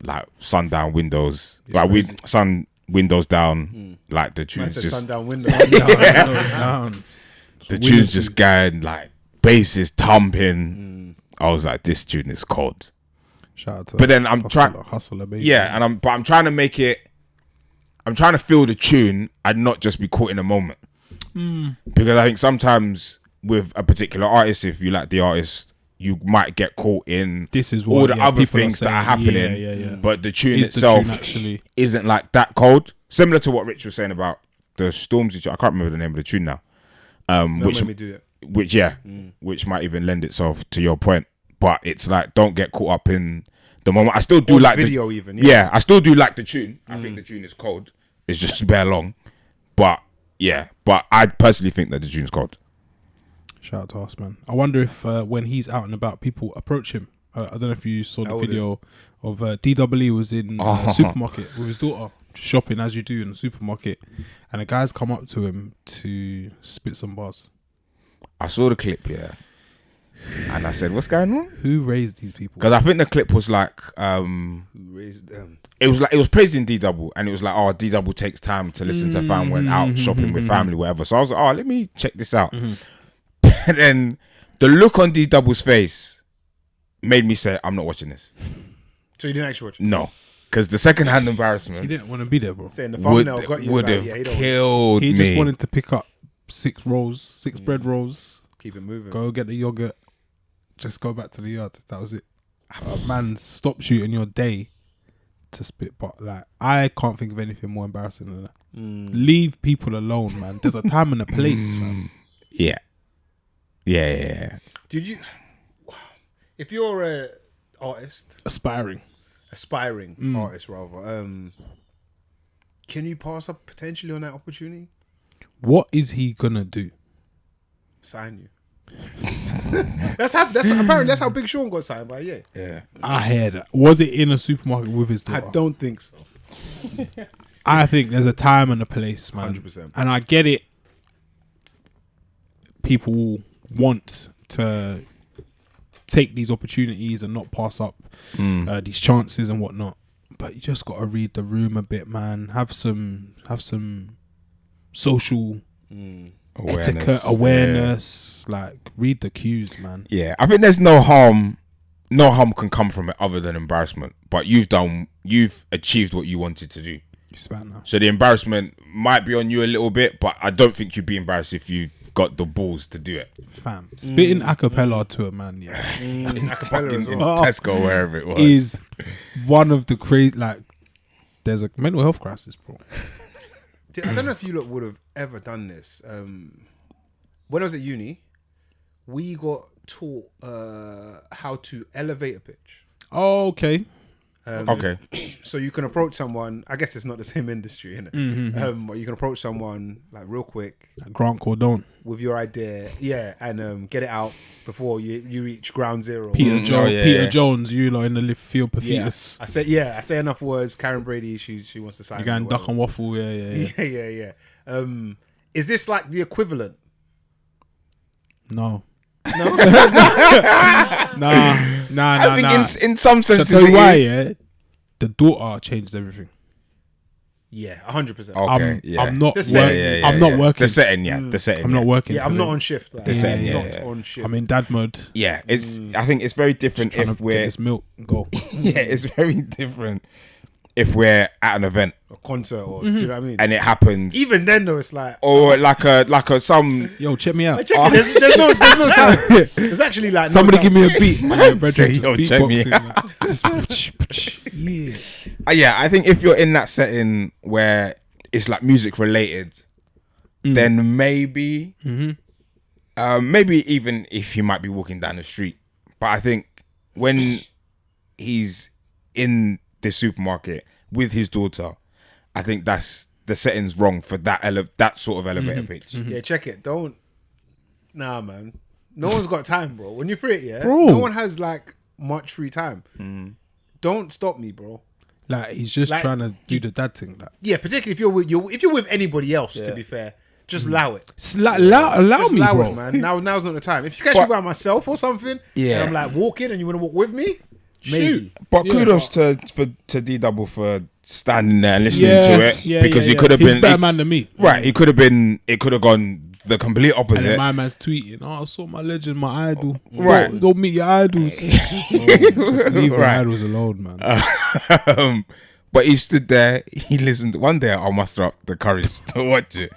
Speaker 3: like sundown windows, like sun windows down, like the
Speaker 1: Man
Speaker 3: tunes
Speaker 1: said
Speaker 3: just
Speaker 1: sundown window.
Speaker 2: Down.
Speaker 3: the tunes just going like bass is thumping. I was like, this tune is cold.
Speaker 2: Shout out to
Speaker 3: But then I'm trying,
Speaker 2: hustler, baby.
Speaker 3: yeah, and I'm trying to make it. I'm trying to feel the tune and not just be caught in a moment, because I think sometimes with a particular artist, if you like the artist, you might get caught in
Speaker 2: This is
Speaker 3: all
Speaker 2: what,
Speaker 3: the other
Speaker 2: people
Speaker 3: things that are
Speaker 2: saying.
Speaker 3: happening.
Speaker 2: Yeah.
Speaker 3: But the tune
Speaker 2: Is the
Speaker 3: itself
Speaker 2: tune actually?
Speaker 3: isn't like that cold. Similar to what Rich was saying about the Stormzy. I can't remember the name of the tune now.
Speaker 1: Which made me do it.
Speaker 3: Which might even lend itself to your point. But it's like, don't get caught up in the moment. I still do
Speaker 1: Or
Speaker 3: like
Speaker 1: the video even.
Speaker 3: Yeah, I still do like the tune. I think the tune is cold. It's just bare long. But yeah, but I personally think that the tune's cold.
Speaker 2: Shout out to us, man. I wonder if when he's out and about, people approach him. I don't know if you saw the video of DWE was in a supermarket with his daughter, shopping as you do in the supermarket, and a guy's come up to him to spit some bars.
Speaker 3: I saw the clip, yeah, and I said, "What's going on?"
Speaker 2: Who raised these people?
Speaker 3: Because I think the clip was like,
Speaker 1: Who raised them?
Speaker 3: it was praising D Double, and it was like, oh, D Double takes time to listen to fam when out shopping with family, whatever. So I was like, oh, let me check this out. And then the look on D Double's face made me say, I'm not watching this.
Speaker 1: So you didn't actually watch it?
Speaker 3: No, because the second-hand
Speaker 2: He
Speaker 3: embarrassment
Speaker 2: didn't want to be there, bro.
Speaker 1: Saying the
Speaker 3: would
Speaker 1: thumbnail got you.
Speaker 3: would
Speaker 1: Like,
Speaker 3: have
Speaker 1: yeah, he don't
Speaker 3: killed
Speaker 2: He
Speaker 3: me.
Speaker 2: just wanted to pick up 6 bread rolls,
Speaker 1: keep it moving.
Speaker 2: go get the yogurt, just go back to the yard. That was it. Man, stop shooting your day to spit. But like, I can't think of anything more embarrassing than that. Leave people alone, man. There's a time and a place, man.
Speaker 3: Yeah.
Speaker 1: Did you? If you're a artist,
Speaker 2: Aspiring.
Speaker 1: aspiring artist rather, can you pass up potentially on that opportunity?
Speaker 2: What is he gonna do?
Speaker 1: Sign you. That's apparently that's how Big Sean got signed by. Yeah.
Speaker 2: I hear that. Was it in a supermarket with his daughter?
Speaker 1: I don't think so.
Speaker 2: I think there's a time and a place, man.
Speaker 1: 100%.
Speaker 2: And I get it. People want to take these opportunities and not pass up these chances and whatnot. But you just got to read the room a bit, man. Have some social etiquette, awareness. Like, read the cues, man.
Speaker 3: Yeah, I think there's no harm can come from it other than embarrassment. But you've achieved what you wanted to do.
Speaker 2: Now.
Speaker 3: So the embarrassment might be on you a little bit, but I don't think you'd be embarrassed if you got the balls to do it.
Speaker 2: Fam, spitting a cappella to a man, yeah,
Speaker 1: Acapella as
Speaker 3: In
Speaker 1: well.
Speaker 3: Tesco, wherever it was.
Speaker 2: is one of the crazy. Like, there's a mental health crisis, bro.
Speaker 1: I don't know if you lot would have ever done this. When I was at uni, we got taught how to elevate a pitch.
Speaker 2: Oh, okay.
Speaker 3: Okay.
Speaker 1: So you can approach someone. I guess it's not the same industry, innit? But you can approach someone like real quick
Speaker 2: Grant Cardone,
Speaker 1: with your idea, and get it out before you reach ground zero.
Speaker 2: Peter Jones, you lot in the lift field for
Speaker 1: Yeah.
Speaker 2: fetus.
Speaker 1: I say enough words. Karen Brady, she wants to sign.
Speaker 2: You going
Speaker 1: me,
Speaker 2: duck and waffle, yeah.
Speaker 1: Yeah. Is this like the equivalent?
Speaker 2: No.
Speaker 1: No.
Speaker 2: Nah.
Speaker 3: I think in some
Speaker 2: Shall I
Speaker 3: sense,
Speaker 2: tell you why? Yeah, the daughter changed everything.
Speaker 1: Yeah, 100%.
Speaker 3: Okay,
Speaker 2: I'm not
Speaker 1: The setting,
Speaker 2: working. I'm not working.
Speaker 3: The setting, the setting.
Speaker 2: I'm not working.
Speaker 1: Yeah, I'm
Speaker 2: today.
Speaker 1: not on shift. Like,
Speaker 3: The setting,
Speaker 1: not
Speaker 3: yeah.
Speaker 1: on shift.
Speaker 2: I'm in dad mode.
Speaker 3: Yeah, it's. I think it's very different
Speaker 2: Trying
Speaker 3: if
Speaker 2: to get
Speaker 3: we're.
Speaker 2: this milk and go.
Speaker 3: Yeah, it's very different if we're at an event
Speaker 1: a concert or do you know what I mean?
Speaker 3: and it happens,
Speaker 1: Even then though, it's like
Speaker 3: or like a some.
Speaker 2: Yo, check me out.
Speaker 1: check it, there's no time. There's actually like
Speaker 2: Somebody
Speaker 1: no
Speaker 2: give
Speaker 1: time.
Speaker 2: me a beat. Man, brethren,
Speaker 3: Say,
Speaker 2: just
Speaker 3: yo, check me
Speaker 2: beatboxing, like, just yeah.
Speaker 3: Yeah, I think if you're in that setting where it's like music related, then maybe, maybe even if he might be walking down the street. But I think when he's in the supermarket with his daughter, I think that's the setting's wrong for that that sort of elevator pitch.
Speaker 1: Yeah, check it. Don't. Nah, man. No one's got time, bro. When you're pretty, yeah,
Speaker 2: Bro.
Speaker 1: no one has like much free time. Don't stop me, bro.
Speaker 2: Like he's just
Speaker 1: Like,
Speaker 2: trying to do the dad thing. Like,
Speaker 1: Yeah, particularly if you're with anybody else. To be fair, just allow it.
Speaker 2: allow
Speaker 1: Just
Speaker 2: me,
Speaker 1: allow
Speaker 2: bro.
Speaker 1: it, man. Now's not the time. If you catch me by myself or something,
Speaker 3: Yeah.
Speaker 1: and I'm like walking, and you want to walk with me, maybe.
Speaker 3: But kudos to D Double for standing there and listening to it because he could have
Speaker 2: He's
Speaker 3: been
Speaker 2: better man than me.
Speaker 3: right. He could have been. It could have gone the complete
Speaker 2: And then
Speaker 3: opposite.
Speaker 2: my man's tweeting, "Oh, I saw my legend, my idol.
Speaker 3: Right.
Speaker 2: Don't meet your idols. Just leave your
Speaker 3: Right.
Speaker 2: idols alone, man."
Speaker 3: But he stood there. He listened. One day I muster up the courage to watch it,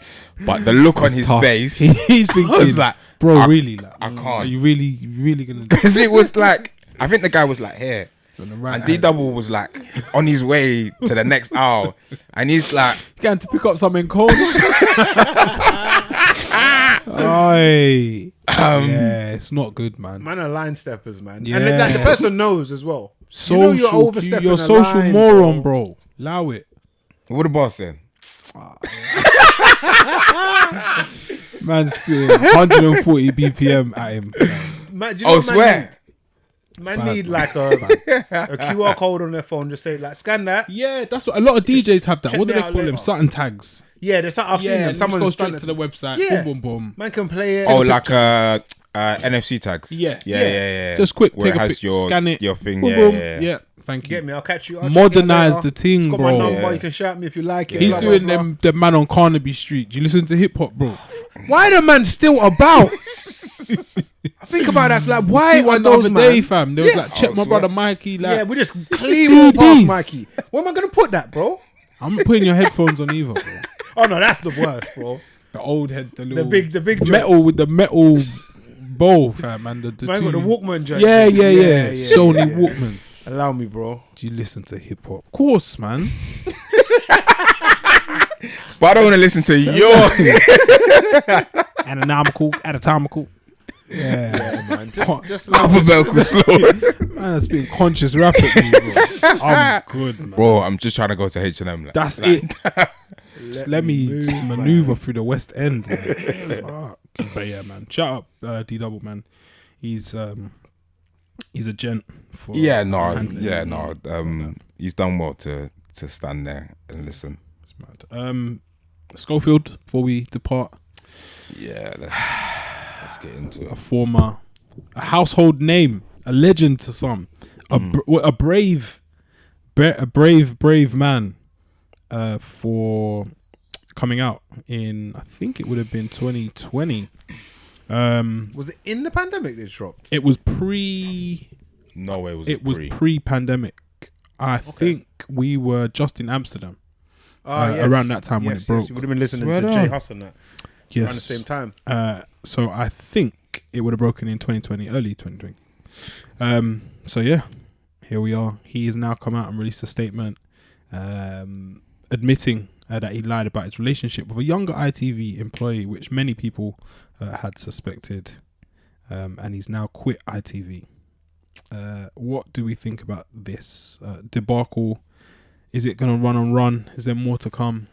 Speaker 3: but the look on his
Speaker 2: tough.
Speaker 3: face,
Speaker 2: He's thinking,
Speaker 3: I was like,
Speaker 2: bro, really? Like,
Speaker 3: I can't.
Speaker 2: Are you really gonna?
Speaker 3: because it was like, I think the guy was like here.
Speaker 2: On the right
Speaker 3: And D Double was like on his way to the next aisle, and he's like,
Speaker 2: Going to pick up some Encona. Oi. Yeah, it's not good, man.
Speaker 1: Man are line steppers, man.
Speaker 2: Yeah.
Speaker 1: And like, the person knows as well.
Speaker 2: Social,
Speaker 1: you're overstepping
Speaker 2: you're
Speaker 1: the
Speaker 2: social
Speaker 1: line,
Speaker 2: moron, bro. Allow it.
Speaker 3: "What the boss saying?"
Speaker 2: Man spitting 140 BPM at him.
Speaker 1: Man, do you know what man
Speaker 3: swear.
Speaker 1: need? Man need like a QR code on their phone. Just say like, scan that.
Speaker 2: Yeah, that's what a lot of DJs have that.
Speaker 1: Check
Speaker 2: What do
Speaker 1: me
Speaker 2: they
Speaker 1: out
Speaker 2: call them?
Speaker 1: later.
Speaker 2: Something tags.
Speaker 1: Yeah, there's I've seen them.
Speaker 2: and
Speaker 1: Someone's
Speaker 2: just go
Speaker 1: done
Speaker 2: straight to the website.
Speaker 1: Yeah.
Speaker 2: Boom, boom, boom.
Speaker 1: Man can play it.
Speaker 3: Oh, like NFC tags.
Speaker 2: Yeah. Just quick,
Speaker 3: Where
Speaker 2: take
Speaker 3: it
Speaker 2: a
Speaker 3: has
Speaker 2: pic,
Speaker 3: your
Speaker 2: scan it.
Speaker 3: your thing.
Speaker 2: Boom,
Speaker 3: Yeah,
Speaker 2: boom.
Speaker 3: yeah.
Speaker 2: Yeah, thank you.
Speaker 1: Get me. I'll catch you. I'll
Speaker 2: Modernize
Speaker 1: check you out
Speaker 2: the
Speaker 1: later.
Speaker 2: thing,
Speaker 1: Got
Speaker 2: bro.
Speaker 1: my number.
Speaker 3: Yeah.
Speaker 1: You can shout me if you like it.
Speaker 2: He's
Speaker 1: blah, blah,
Speaker 2: doing
Speaker 1: blah.
Speaker 2: the man on Carnaby Street. Do you listen to hip hop, bro?
Speaker 1: Why the man still about? I think about that. It's like, why
Speaker 2: See
Speaker 1: are
Speaker 2: one the
Speaker 1: those
Speaker 2: other
Speaker 1: man?
Speaker 2: day, fam. There was
Speaker 1: Yes.
Speaker 2: like, check my
Speaker 3: swear.
Speaker 2: brother Mikey. Like,
Speaker 1: Yeah, we just clean all past
Speaker 2: CDs.
Speaker 1: Mikey. Where am I gonna put that, bro?
Speaker 2: I'm not putting your headphones on either, bro.
Speaker 1: Oh no, that's the worst, bro.
Speaker 2: The old head, the little,
Speaker 1: The big
Speaker 2: metal
Speaker 1: joints.
Speaker 2: with the metal bowl, fam, and the
Speaker 1: Man got the
Speaker 2: two-
Speaker 1: Walkman joint.
Speaker 2: Yeah. Sony Walkman.
Speaker 1: Allow me, bro.
Speaker 2: Do you listen to hip hop? Of course, man.
Speaker 3: But I don't want to listen to your.
Speaker 2: Anatomical.
Speaker 1: Yeah, man. Just
Speaker 3: Alphabetical slow.
Speaker 2: Man, that's being conscious rap at me, bro. I'm good, man.
Speaker 3: Bro, I'm just trying to go to H&M. Like,
Speaker 2: That's it. Just let me maneuver through the West End. Man. Fuck. But yeah, man. Shout out D Double, man. He's a gent. For
Speaker 3: no. He's done well to stand there and listen.
Speaker 2: It's mad. Schofield, before we depart,
Speaker 3: Yeah, let's get into it.
Speaker 2: a household name, a legend to some, a brave man, for coming out in, I think it would have been 2020.
Speaker 1: Was it in the pandemic they dropped?
Speaker 2: It was pre.
Speaker 3: No way was
Speaker 2: It was pre-pandemic. I think we were just in Amsterdam around that time when it broke.
Speaker 1: You would have been listening
Speaker 2: Swear
Speaker 1: to
Speaker 2: down.
Speaker 1: Jhus on that
Speaker 2: Yes.
Speaker 1: around the same time.
Speaker 2: So I think it would have broken in 2020, early 2020. So yeah, here we are. He has now come out and released a statement admitting that he lied about his relationship with a younger ITV employee, which many people had suspected, and he's now quit ITV. What do we think about this debacle? Is it going to run and run? Is there more to come?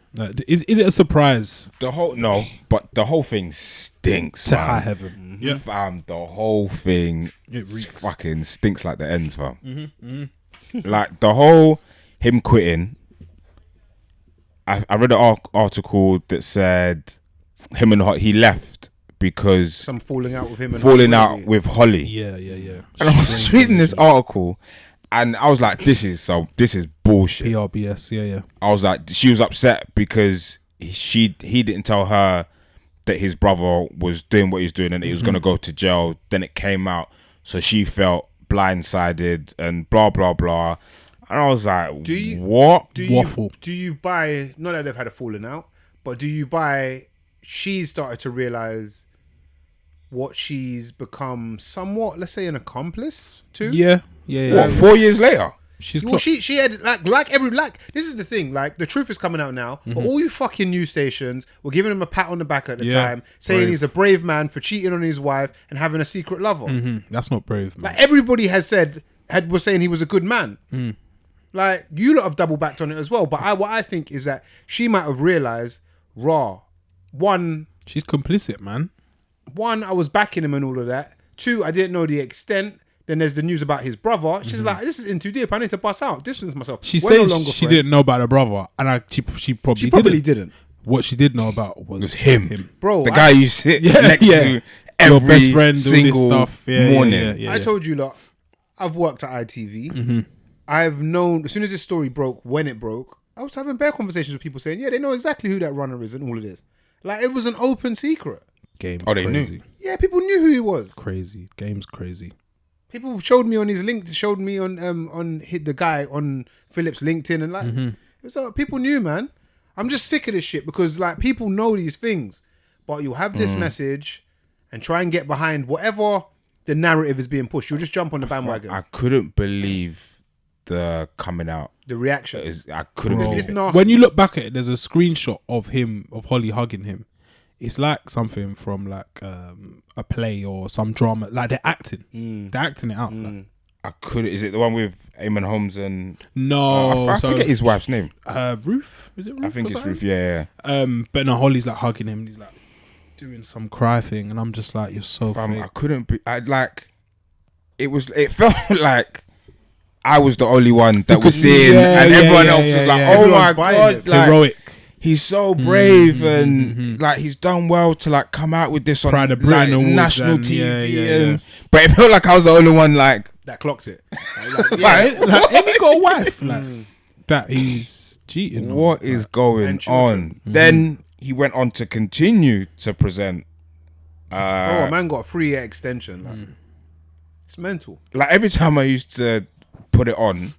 Speaker 2: Is it a surprise?
Speaker 3: the whole thing stinks.
Speaker 2: To
Speaker 3: man.
Speaker 2: high heaven. Yeah.
Speaker 3: Fam, the whole thing
Speaker 2: It reeks.
Speaker 3: fucking stinks like the ends, fam. Like the whole him quitting. I read an article that said him and he left because
Speaker 1: Some falling out with him and
Speaker 3: falling out
Speaker 1: Holly.
Speaker 3: with Holly.
Speaker 2: Yeah.
Speaker 3: And I was reading this article, and I was like, "This is bullshit."
Speaker 2: PRBS. Yeah.
Speaker 3: I was like, she was upset because he didn't tell her that his brother was doing what he's doing and he was going to go to jail. Then it came out, so she felt blindsided and blah blah blah. And I was like, what?
Speaker 2: Waffle.
Speaker 1: Do you buy? Not that they've had a falling out, but do you buy? She's started to realize what she's become somewhat, let's say, an accomplice to.
Speaker 2: Yeah.
Speaker 3: What? 4 years later?
Speaker 2: She's
Speaker 1: Well, she had like this is the thing, like the truth is coming out now, but all you fucking news stations were giving him a pat on the back at the
Speaker 2: Yeah,
Speaker 1: time, saying
Speaker 2: brave.
Speaker 1: he's a brave man for cheating on his wife and having a secret lover.
Speaker 2: That's not brave, man.
Speaker 1: Like everybody was saying he was a good man. Like you lot have double backed on it as well. But what I think is that she might have realized, one,
Speaker 2: She's complicit, man.
Speaker 1: one, I was backing him and all of that. Two, I didn't know the extent. Then there's the news about his brother. She's like, this is in too deep. I need to bust out, distance myself.
Speaker 2: She
Speaker 1: We're no
Speaker 2: says
Speaker 1: longer
Speaker 2: she
Speaker 1: friends.
Speaker 2: didn't know about her brother, and she probably
Speaker 1: didn't.
Speaker 2: What she did know about was
Speaker 3: him.
Speaker 1: Bro,
Speaker 3: The guy you sit next to every
Speaker 2: Your best friend, all
Speaker 3: single
Speaker 2: this stuff. Yeah,
Speaker 3: morning.
Speaker 2: Yeah.
Speaker 1: I told you, look, I've worked at ITV.
Speaker 2: Mm-hmm.
Speaker 1: I've known, as soon as this story broke, when it broke, I was having bare conversations with people saying, yeah, they know exactly who that runner is and all of this. Like, it was an open secret.
Speaker 2: Game's
Speaker 3: Oh, they knew.
Speaker 2: crazy.
Speaker 1: Yeah, people knew who he was.
Speaker 2: Crazy. Game's crazy.
Speaker 1: People showed me on his link, showed me on the guy on Philip's LinkedIn, and like, it was people knew, man. I'm just sick of this shit because like people know these things, but you'll have this message and try and get behind whatever the narrative is being pushed. You'll just jump on the bandwagon.
Speaker 3: I couldn't believe the coming out.
Speaker 1: The reaction.
Speaker 3: I couldn't believe
Speaker 1: It's
Speaker 3: it.
Speaker 1: nasty.
Speaker 2: When you look back at it, there's a screenshot of Holly hugging him. It's like something from like a play or some drama. Like they're acting. They're acting it out. Like.
Speaker 3: I couldn't. Is it the one with Eamon Holmes and?
Speaker 2: No,
Speaker 3: I forget his wife's name.
Speaker 2: Ruth. Is it Ruth?
Speaker 3: I think
Speaker 2: or
Speaker 3: it's
Speaker 2: something?
Speaker 3: Ruth. Yeah.
Speaker 2: But no, Holly's like hugging him. And he's like doing some cry thing, and I'm just like, you're so fake.
Speaker 3: I couldn't be. I like. It felt like I was the only one that was seeing, and everyone else was like, "Oh my god!" Like,
Speaker 2: heroic.
Speaker 3: he's so brave and like he's done well to like come out with this on
Speaker 2: Pride of
Speaker 3: like
Speaker 2: Britain awards
Speaker 3: national
Speaker 2: and-
Speaker 3: TV. And, but it felt like I was the only one like
Speaker 1: that clocked it.
Speaker 2: Like, and he got a wife. Like that, he's cheating.
Speaker 3: what is going
Speaker 1: and children.
Speaker 3: on? Then he went on to continue to present.
Speaker 1: Oh, a man got a 3-year extension. Like, it's mental.
Speaker 3: Like every time I used to put it on,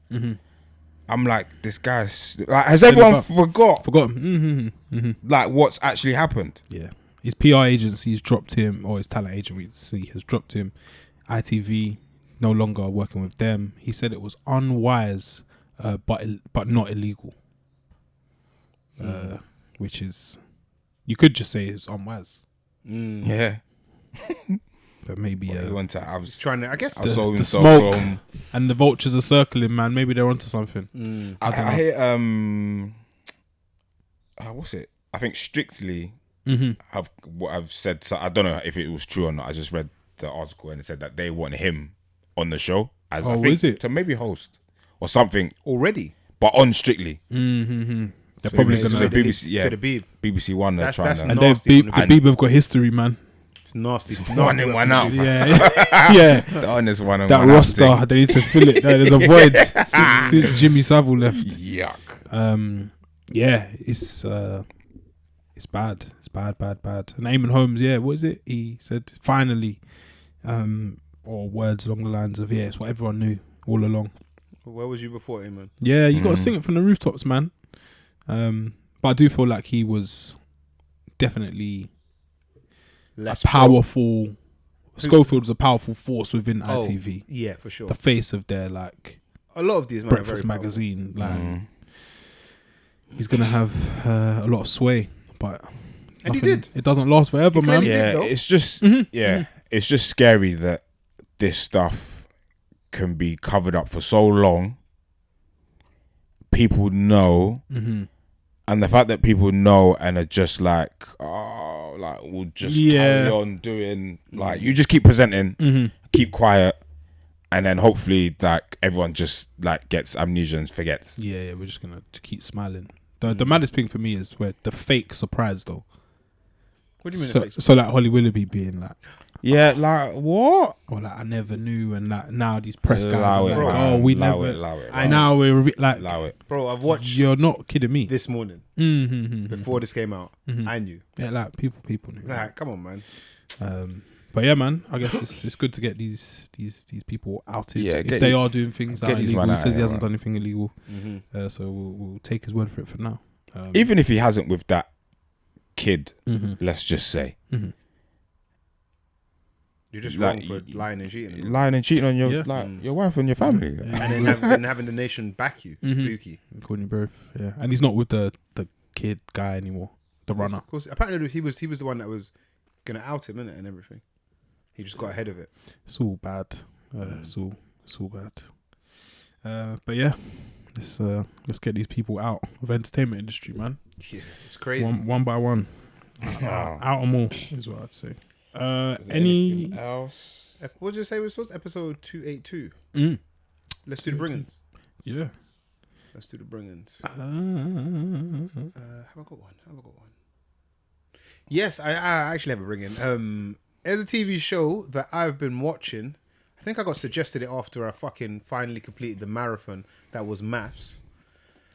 Speaker 3: I'm like, this guy's like, has everyone
Speaker 2: Forgotten.
Speaker 3: like what's actually happened?
Speaker 2: Yeah, his PR agency's dropped him, or his talent agency has dropped him. ITV no longer working with them. He said it was unwise, but not illegal. Which is, you could just say it's unwise,
Speaker 3: Yeah,
Speaker 2: but maybe
Speaker 3: he went to. I was
Speaker 1: Trying to, I guess,
Speaker 3: I saw
Speaker 2: the
Speaker 3: himself
Speaker 2: smoke
Speaker 3: from-
Speaker 2: and the vultures are circling, man. Maybe they're onto something.
Speaker 3: I hear what's it? I think Strictly have what I've said. So I don't know if it was true or not. I just read the article and it said that they want him on the show as I think
Speaker 2: is it?
Speaker 3: to maybe host or something,
Speaker 1: already.
Speaker 3: but on Strictly.
Speaker 2: They're probably
Speaker 3: So
Speaker 2: gonna.
Speaker 3: BBC, yeah,
Speaker 1: to the Beeb.
Speaker 3: BBC One. They're
Speaker 1: That's
Speaker 3: trying to.
Speaker 2: And
Speaker 1: nasty
Speaker 2: the
Speaker 1: from
Speaker 2: Beeb have got history, man.
Speaker 1: It's nasty. It's
Speaker 3: One
Speaker 1: nasty
Speaker 3: in,
Speaker 1: work
Speaker 3: one
Speaker 1: from
Speaker 3: out.
Speaker 1: the Beeb.
Speaker 2: Yeah.
Speaker 3: The honest one. And
Speaker 2: That
Speaker 3: one out
Speaker 2: roster,
Speaker 3: thing.
Speaker 2: they need to fill it. There's a void since Jimmy Savile left.
Speaker 3: Yuck.
Speaker 2: Yeah, it's bad. It's bad. And Eamon Holmes, yeah, what is it? He said finally, or words along the lines of, yeah, it's what everyone knew all along.
Speaker 1: Where was you before, man?
Speaker 2: Yeah, you got to sing it from the rooftops, man. But I do feel like he was definitely
Speaker 1: Less
Speaker 2: a powerful. Schofield was a powerful force within ITV.
Speaker 1: Yeah, for sure.
Speaker 2: The face of their like
Speaker 1: A lot of these men are
Speaker 2: breakfast
Speaker 1: very
Speaker 2: magazine. Like he's gonna have a lot of sway, but
Speaker 1: And he
Speaker 2: nothing-
Speaker 1: did.
Speaker 2: It doesn't last forever,
Speaker 1: He
Speaker 2: man.
Speaker 1: clearly did.
Speaker 3: Yeah,
Speaker 1: though.
Speaker 3: it's just it's just scary that this stuff can be covered up for so long. People know, and the fact that people know and are just like, oh, like we'll just carry on doing, like you just keep presenting, keep quiet, and then hopefully like everyone just like gets amnesia and forgets.
Speaker 2: Yeah, we're just gonna keep smiling. The maddest thing for me is where the fake surprise though.
Speaker 1: What do you mean?
Speaker 2: So like Holly Willoughby being like,
Speaker 3: Yeah, like what?
Speaker 2: or like I never knew, and like now these press guys
Speaker 3: Allow
Speaker 2: are
Speaker 3: it,
Speaker 2: like,
Speaker 3: man.
Speaker 2: oh, we
Speaker 3: Allow
Speaker 2: never.
Speaker 3: it, allow it,
Speaker 1: I
Speaker 3: allow
Speaker 2: Now we're like,
Speaker 3: Allow it.
Speaker 1: Bro, I've watched
Speaker 2: you're not kidding me.
Speaker 1: this morning before this came out. I knew.
Speaker 2: Yeah, like people knew.
Speaker 1: Like, come on, man.
Speaker 2: But yeah, man, I guess it's good to get these people outed.
Speaker 3: Yeah,
Speaker 2: if
Speaker 3: get
Speaker 2: they
Speaker 3: you-
Speaker 2: are doing things that
Speaker 3: get
Speaker 2: are
Speaker 3: these
Speaker 2: illegal.
Speaker 3: man
Speaker 2: He
Speaker 3: out
Speaker 2: says he
Speaker 3: here,
Speaker 2: hasn't
Speaker 3: man.
Speaker 2: done anything illegal. So we'll take his word for it for now.
Speaker 3: Even if he hasn't with that kid, let's just say.
Speaker 1: You're just
Speaker 3: Like,
Speaker 1: wrong for lying and cheating.
Speaker 3: Lying and cheating on your
Speaker 2: Yeah.
Speaker 3: your wife and your family.
Speaker 1: And then having the nation back you. Spooky.
Speaker 2: Calling you both, yeah. And he's not with the kid guy anymore, the runner.
Speaker 1: Of course. Apparently he was the one that was gonna out him, innit, and everything. He just got ahead of it.
Speaker 2: It's all bad. It's all bad. But yeah, let's get these people out of the entertainment industry, man.
Speaker 1: Yeah, it's crazy.
Speaker 2: One by one, out them all is what I'd say. Any
Speaker 3: else?
Speaker 1: What did you say this was? Episode 282. Let's do the bring-ins.
Speaker 2: Yeah.
Speaker 1: Let's do the bring-ins. Have I got one? Yes, I actually have a bring-in. There's a TV show that I've been watching. I think I got suggested it after I fucking finally completed the marathon. That was Maths.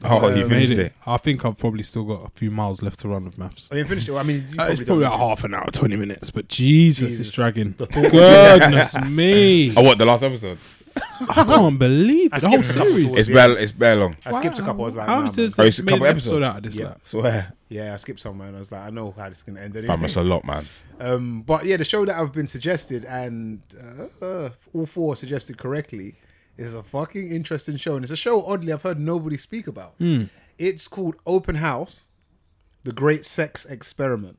Speaker 3: Oh, you finished it.
Speaker 2: I think I've probably still got a few miles left to run with maths.
Speaker 1: Oh, you finished it? I mean, you
Speaker 2: It's
Speaker 1: don't
Speaker 2: probably
Speaker 1: need
Speaker 2: like
Speaker 1: to.
Speaker 2: half an hour, 20 minutes. But Jesus. It's dragging.
Speaker 1: The thought-
Speaker 2: Goodness me.
Speaker 3: Oh, what, the last episode?
Speaker 2: I can't believe
Speaker 1: I
Speaker 2: it. The whole
Speaker 1: skipped a couple
Speaker 2: series.
Speaker 1: towards
Speaker 3: It's bare long.
Speaker 1: I skipped a couple. I was like,
Speaker 2: How
Speaker 1: nah,
Speaker 2: is this?
Speaker 3: Oh, it's a
Speaker 2: made
Speaker 3: couple
Speaker 2: an
Speaker 3: episodes?
Speaker 2: episode out of this.
Speaker 1: Yeah.
Speaker 2: Like.
Speaker 3: Swear.
Speaker 1: yeah, I skipped some, man. I was like, I know how this is going to end
Speaker 3: Fam,
Speaker 1: anyway.
Speaker 3: it's a lot, man.
Speaker 1: But yeah, the show that I've been suggested and all four suggested correctly is a fucking interesting show. And it's a show, oddly, I've heard nobody speak about. It's called Open House, The Great Sex Experiment.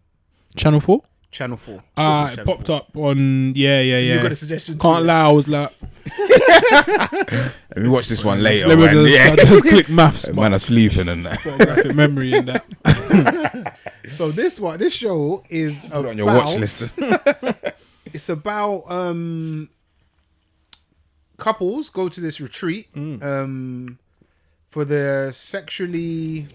Speaker 2: Channel 4?
Speaker 1: Channel 4.
Speaker 2: It popped up on. Yeah.
Speaker 1: You got a suggestion?
Speaker 2: Can't lie, I was like,
Speaker 3: Let me watch this one later.
Speaker 2: let me
Speaker 3: Man.
Speaker 2: just click maths.
Speaker 3: Man are sleeping and that.
Speaker 2: Graphic memory in that.
Speaker 1: So this show is
Speaker 3: Put it on your watch list.
Speaker 1: It's about couples go to this retreat for the sexually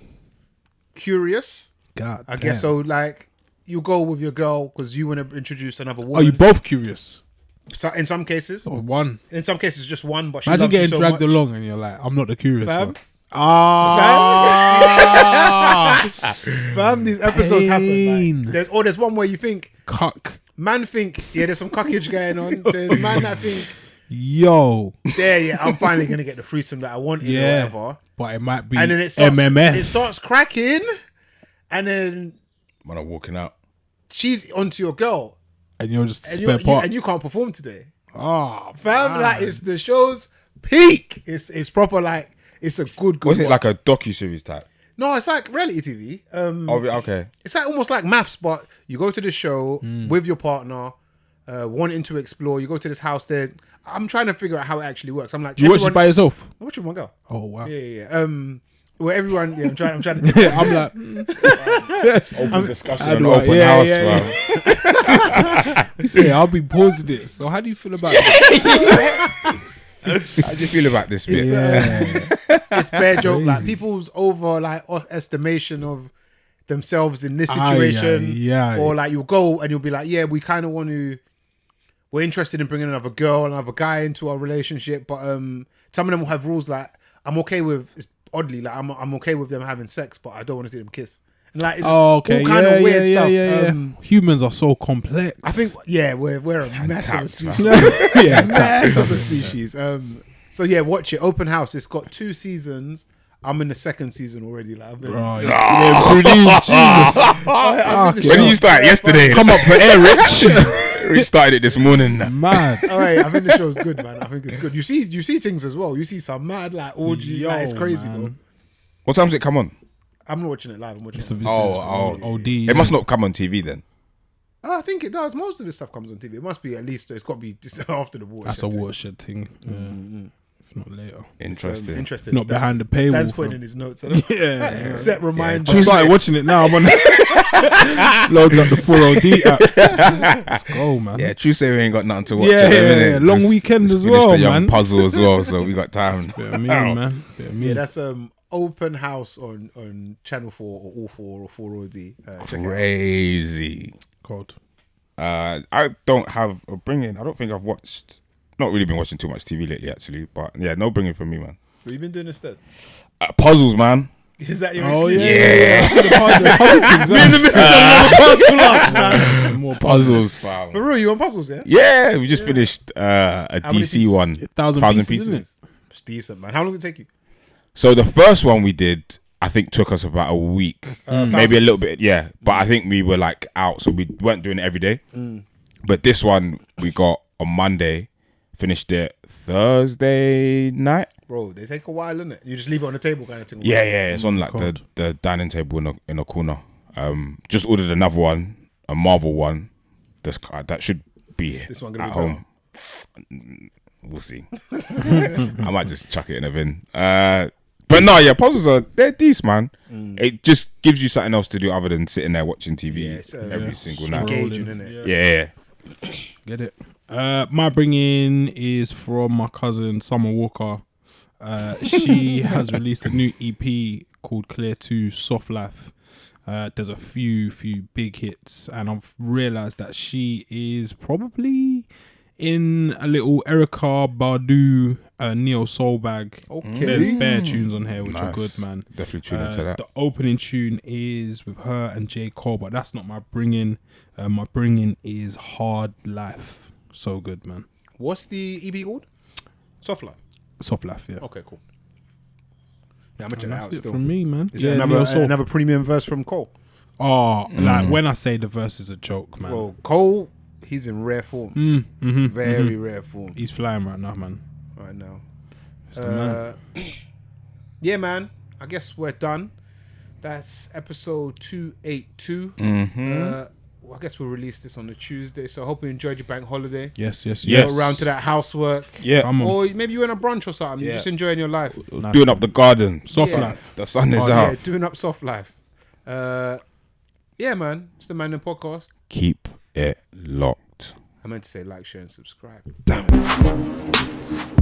Speaker 1: curious.
Speaker 2: God,
Speaker 1: I guess so. Like you go with your girl because you want to introduce another woman.
Speaker 2: Are you both curious?
Speaker 1: So, in some cases,
Speaker 2: Or one?
Speaker 1: in some cases, just one. But she
Speaker 2: Imagine
Speaker 1: loves you
Speaker 2: getting
Speaker 1: so
Speaker 2: dragged
Speaker 1: much.
Speaker 2: along and you're like, I'm not the curious
Speaker 1: Fam?
Speaker 2: one. Ah,
Speaker 1: Fam, these episodes happen.
Speaker 2: Pain.
Speaker 1: Like, there's one where you think
Speaker 2: cuck.
Speaker 1: man think there's some cuckage going on. There's man that think
Speaker 2: Yo,
Speaker 1: I'm finally gonna get the threesome that I wanted or
Speaker 2: yeah,
Speaker 1: whatever.
Speaker 2: but it might be
Speaker 1: And then it starts,
Speaker 2: MMF.
Speaker 1: it starts cracking, and then
Speaker 3: Man are walking out.
Speaker 1: she's onto your girl,
Speaker 2: and you're just a
Speaker 1: and,
Speaker 2: spare part.
Speaker 1: and you can't perform today.
Speaker 2: Oh,
Speaker 1: Fam, like it's the show's peak. It's proper like it's a good.
Speaker 3: Was it
Speaker 1: one.
Speaker 3: like a docu-series type?
Speaker 1: No, it's like reality TV.
Speaker 3: Oh, okay.
Speaker 1: It's like almost like Maths, but you go to the show with your partner, wanting to explore. You go to this house there. I'm trying to figure out how it actually works. I'm like,
Speaker 2: Do you watch it by yourself?
Speaker 1: I watch it with my girl.
Speaker 2: Oh wow.
Speaker 1: Yeah. Where everyone, I'm trying to.
Speaker 2: Yeah, I'm like,
Speaker 3: Open discussion
Speaker 2: How
Speaker 3: on
Speaker 2: do I-
Speaker 3: open
Speaker 2: yeah,
Speaker 3: house,
Speaker 2: yeah,
Speaker 3: fam.
Speaker 2: you say, I'll be pausing it. So how do you feel about it?
Speaker 3: How do you feel about this bit?
Speaker 1: It's bare joke. Like
Speaker 2: Crazy.
Speaker 1: people's over like estimation of themselves in this situation,
Speaker 2: Aye.
Speaker 1: or like you'll go and you'll be like, yeah, we kind of want to. We're interested in bringing another girl, another guy into our relationship, but some of them will have rules like I'm okay with. It's oddly like I'm okay with them having sex, but I don't want to see them kiss. And, like it's just all kind of weird stuff.
Speaker 2: Humans are so complex.
Speaker 1: I think we're a mess of a
Speaker 3: taps,
Speaker 1: species.
Speaker 2: yeah,
Speaker 1: Mess of a species. So yeah, watch it. Open House. It's got 2 seasons. I'm in the 2nd season already. Like, I've been,
Speaker 2: Right. Yeah, Bruni, Jesus.
Speaker 3: When did you start? Yesterday.
Speaker 2: Come up for air, Rich.
Speaker 3: We started it this morning.
Speaker 2: Mad.
Speaker 1: All right, I think the show's good, man. I think it's good. You see things as well. You see some mad like orgies.
Speaker 2: Yo,
Speaker 1: Like, it's crazy,
Speaker 2: man.
Speaker 1: bro.
Speaker 3: What time does it come on?
Speaker 1: I'm not watching it live. I'm watching
Speaker 2: It's
Speaker 1: it.
Speaker 2: obviously OD.
Speaker 3: It must not come on TV then.
Speaker 1: I think it does. Most of this stuff comes on TV. It must be at least. It's got to be just after the water.
Speaker 2: That's a watershed thing. Yeah. If not later.
Speaker 3: Interesting.
Speaker 1: Interesting.
Speaker 2: Not behind the paywall,
Speaker 1: Dan's
Speaker 2: fam.
Speaker 1: putting in his notes.
Speaker 2: Yeah.
Speaker 1: Set reminder.
Speaker 2: I started watching it now. I'm on loading up the full OD app. Let's go, man.
Speaker 3: Yeah, Tuesday we ain't got nothing to watch.
Speaker 2: Yeah,
Speaker 3: at the
Speaker 2: yeah,
Speaker 3: minute.
Speaker 2: yeah. Long
Speaker 3: Just-
Speaker 2: weekend
Speaker 3: just
Speaker 2: as
Speaker 3: finished
Speaker 2: well,
Speaker 3: the young
Speaker 2: man.
Speaker 3: puzzle as well, so we got time.
Speaker 2: Bit of me, man. Bit of me.
Speaker 1: Yeah, that's Open House on Channel 4 or All 4 or 4OD. Check it out.
Speaker 3: Crazy.
Speaker 2: Cold.
Speaker 3: I don't have a bringing. I don't think I've watched. Not really been watching too much TV lately, actually. But yeah, no bringing for me, man.
Speaker 1: What have you been doing instead?
Speaker 3: Puzzles, man.
Speaker 1: Is that your
Speaker 2: Oh,
Speaker 1: excuse?
Speaker 2: yeah.
Speaker 1: Me and the missus done another puzzle last, man.
Speaker 2: More
Speaker 3: Puzzles, fam.
Speaker 1: For real, you on puzzles, yeah?
Speaker 3: Yeah, we just finished a
Speaker 1: many
Speaker 3: DC
Speaker 1: pieces?
Speaker 3: one.
Speaker 2: 1,000 pieces, isn't it?
Speaker 1: It's decent, man. How long did it take you?
Speaker 3: So the first one we did, I think, took us about a week, maybe a little bit. Yeah, but I think we were like out, so we weren't doing it every day. But this one we got on Monday, finished it Thursday night.
Speaker 1: Bro, they take a while, innit? You just leave it on the table kind of thing.
Speaker 3: Yeah, it's on like
Speaker 2: God.
Speaker 3: the dining table in a corner. Just ordered another one, a Marvel one. That should be
Speaker 1: This one gonna
Speaker 3: at
Speaker 1: be
Speaker 3: home. We'll see. I might just chuck it in a bin. But no, yeah, puzzles they're decent, man. It just gives you something else to do other than sitting there watching TV
Speaker 1: Yeah, it's,
Speaker 3: every single night.
Speaker 1: engaging, innit?
Speaker 3: Yeah.
Speaker 2: Get it. My bringing is from my cousin Summer Walker. She has released a new EP called Clear 2 Soft Life. There's a few big hits, and I've realised that she is probably in a little Erykah Badu neo soul bag.
Speaker 1: Okay.
Speaker 2: There's bare tunes on here which are
Speaker 3: Nice.
Speaker 2: good, man.
Speaker 3: Definitely tune into that.
Speaker 2: The opening tune is with her and J. Cole, but that's not my bringing. My bringing is Hard Life. So good, man.
Speaker 1: What's the EP called? Soft Life.
Speaker 2: Soft Life, yeah.
Speaker 1: Okay, cool. Yeah, I'm gonna check
Speaker 2: And
Speaker 1: that
Speaker 2: that's
Speaker 1: out
Speaker 2: it
Speaker 1: still.
Speaker 2: from me, man.
Speaker 1: Is it another premium verse from Cole?
Speaker 2: Oh, like when I say the verse is a joke, man.
Speaker 1: Well, Cole, he's in rare form. Very rare form
Speaker 2: He's flying right now, man.
Speaker 1: right now.
Speaker 2: He's the man.
Speaker 1: Yeah, man. I guess we're done. That's episode 282. I guess we'll release this on a Tuesday. So I hope you enjoyed your bank holiday.
Speaker 2: Yes.
Speaker 3: Yes.
Speaker 1: Go around to that housework.
Speaker 3: Yeah.
Speaker 2: Come on.
Speaker 1: Or maybe you're in a brunch or something. You're
Speaker 3: Yeah.
Speaker 1: just enjoying your life.
Speaker 3: Doing up the garden.
Speaker 2: Soft
Speaker 1: Yeah.
Speaker 2: Life.
Speaker 3: The sun is
Speaker 1: Oh,
Speaker 3: out.
Speaker 1: yeah, doing up soft life. Yeah, man. It's the Mandem podcast.
Speaker 3: Keep it locked.
Speaker 1: I meant to say like, share, and subscribe.
Speaker 3: Damn it.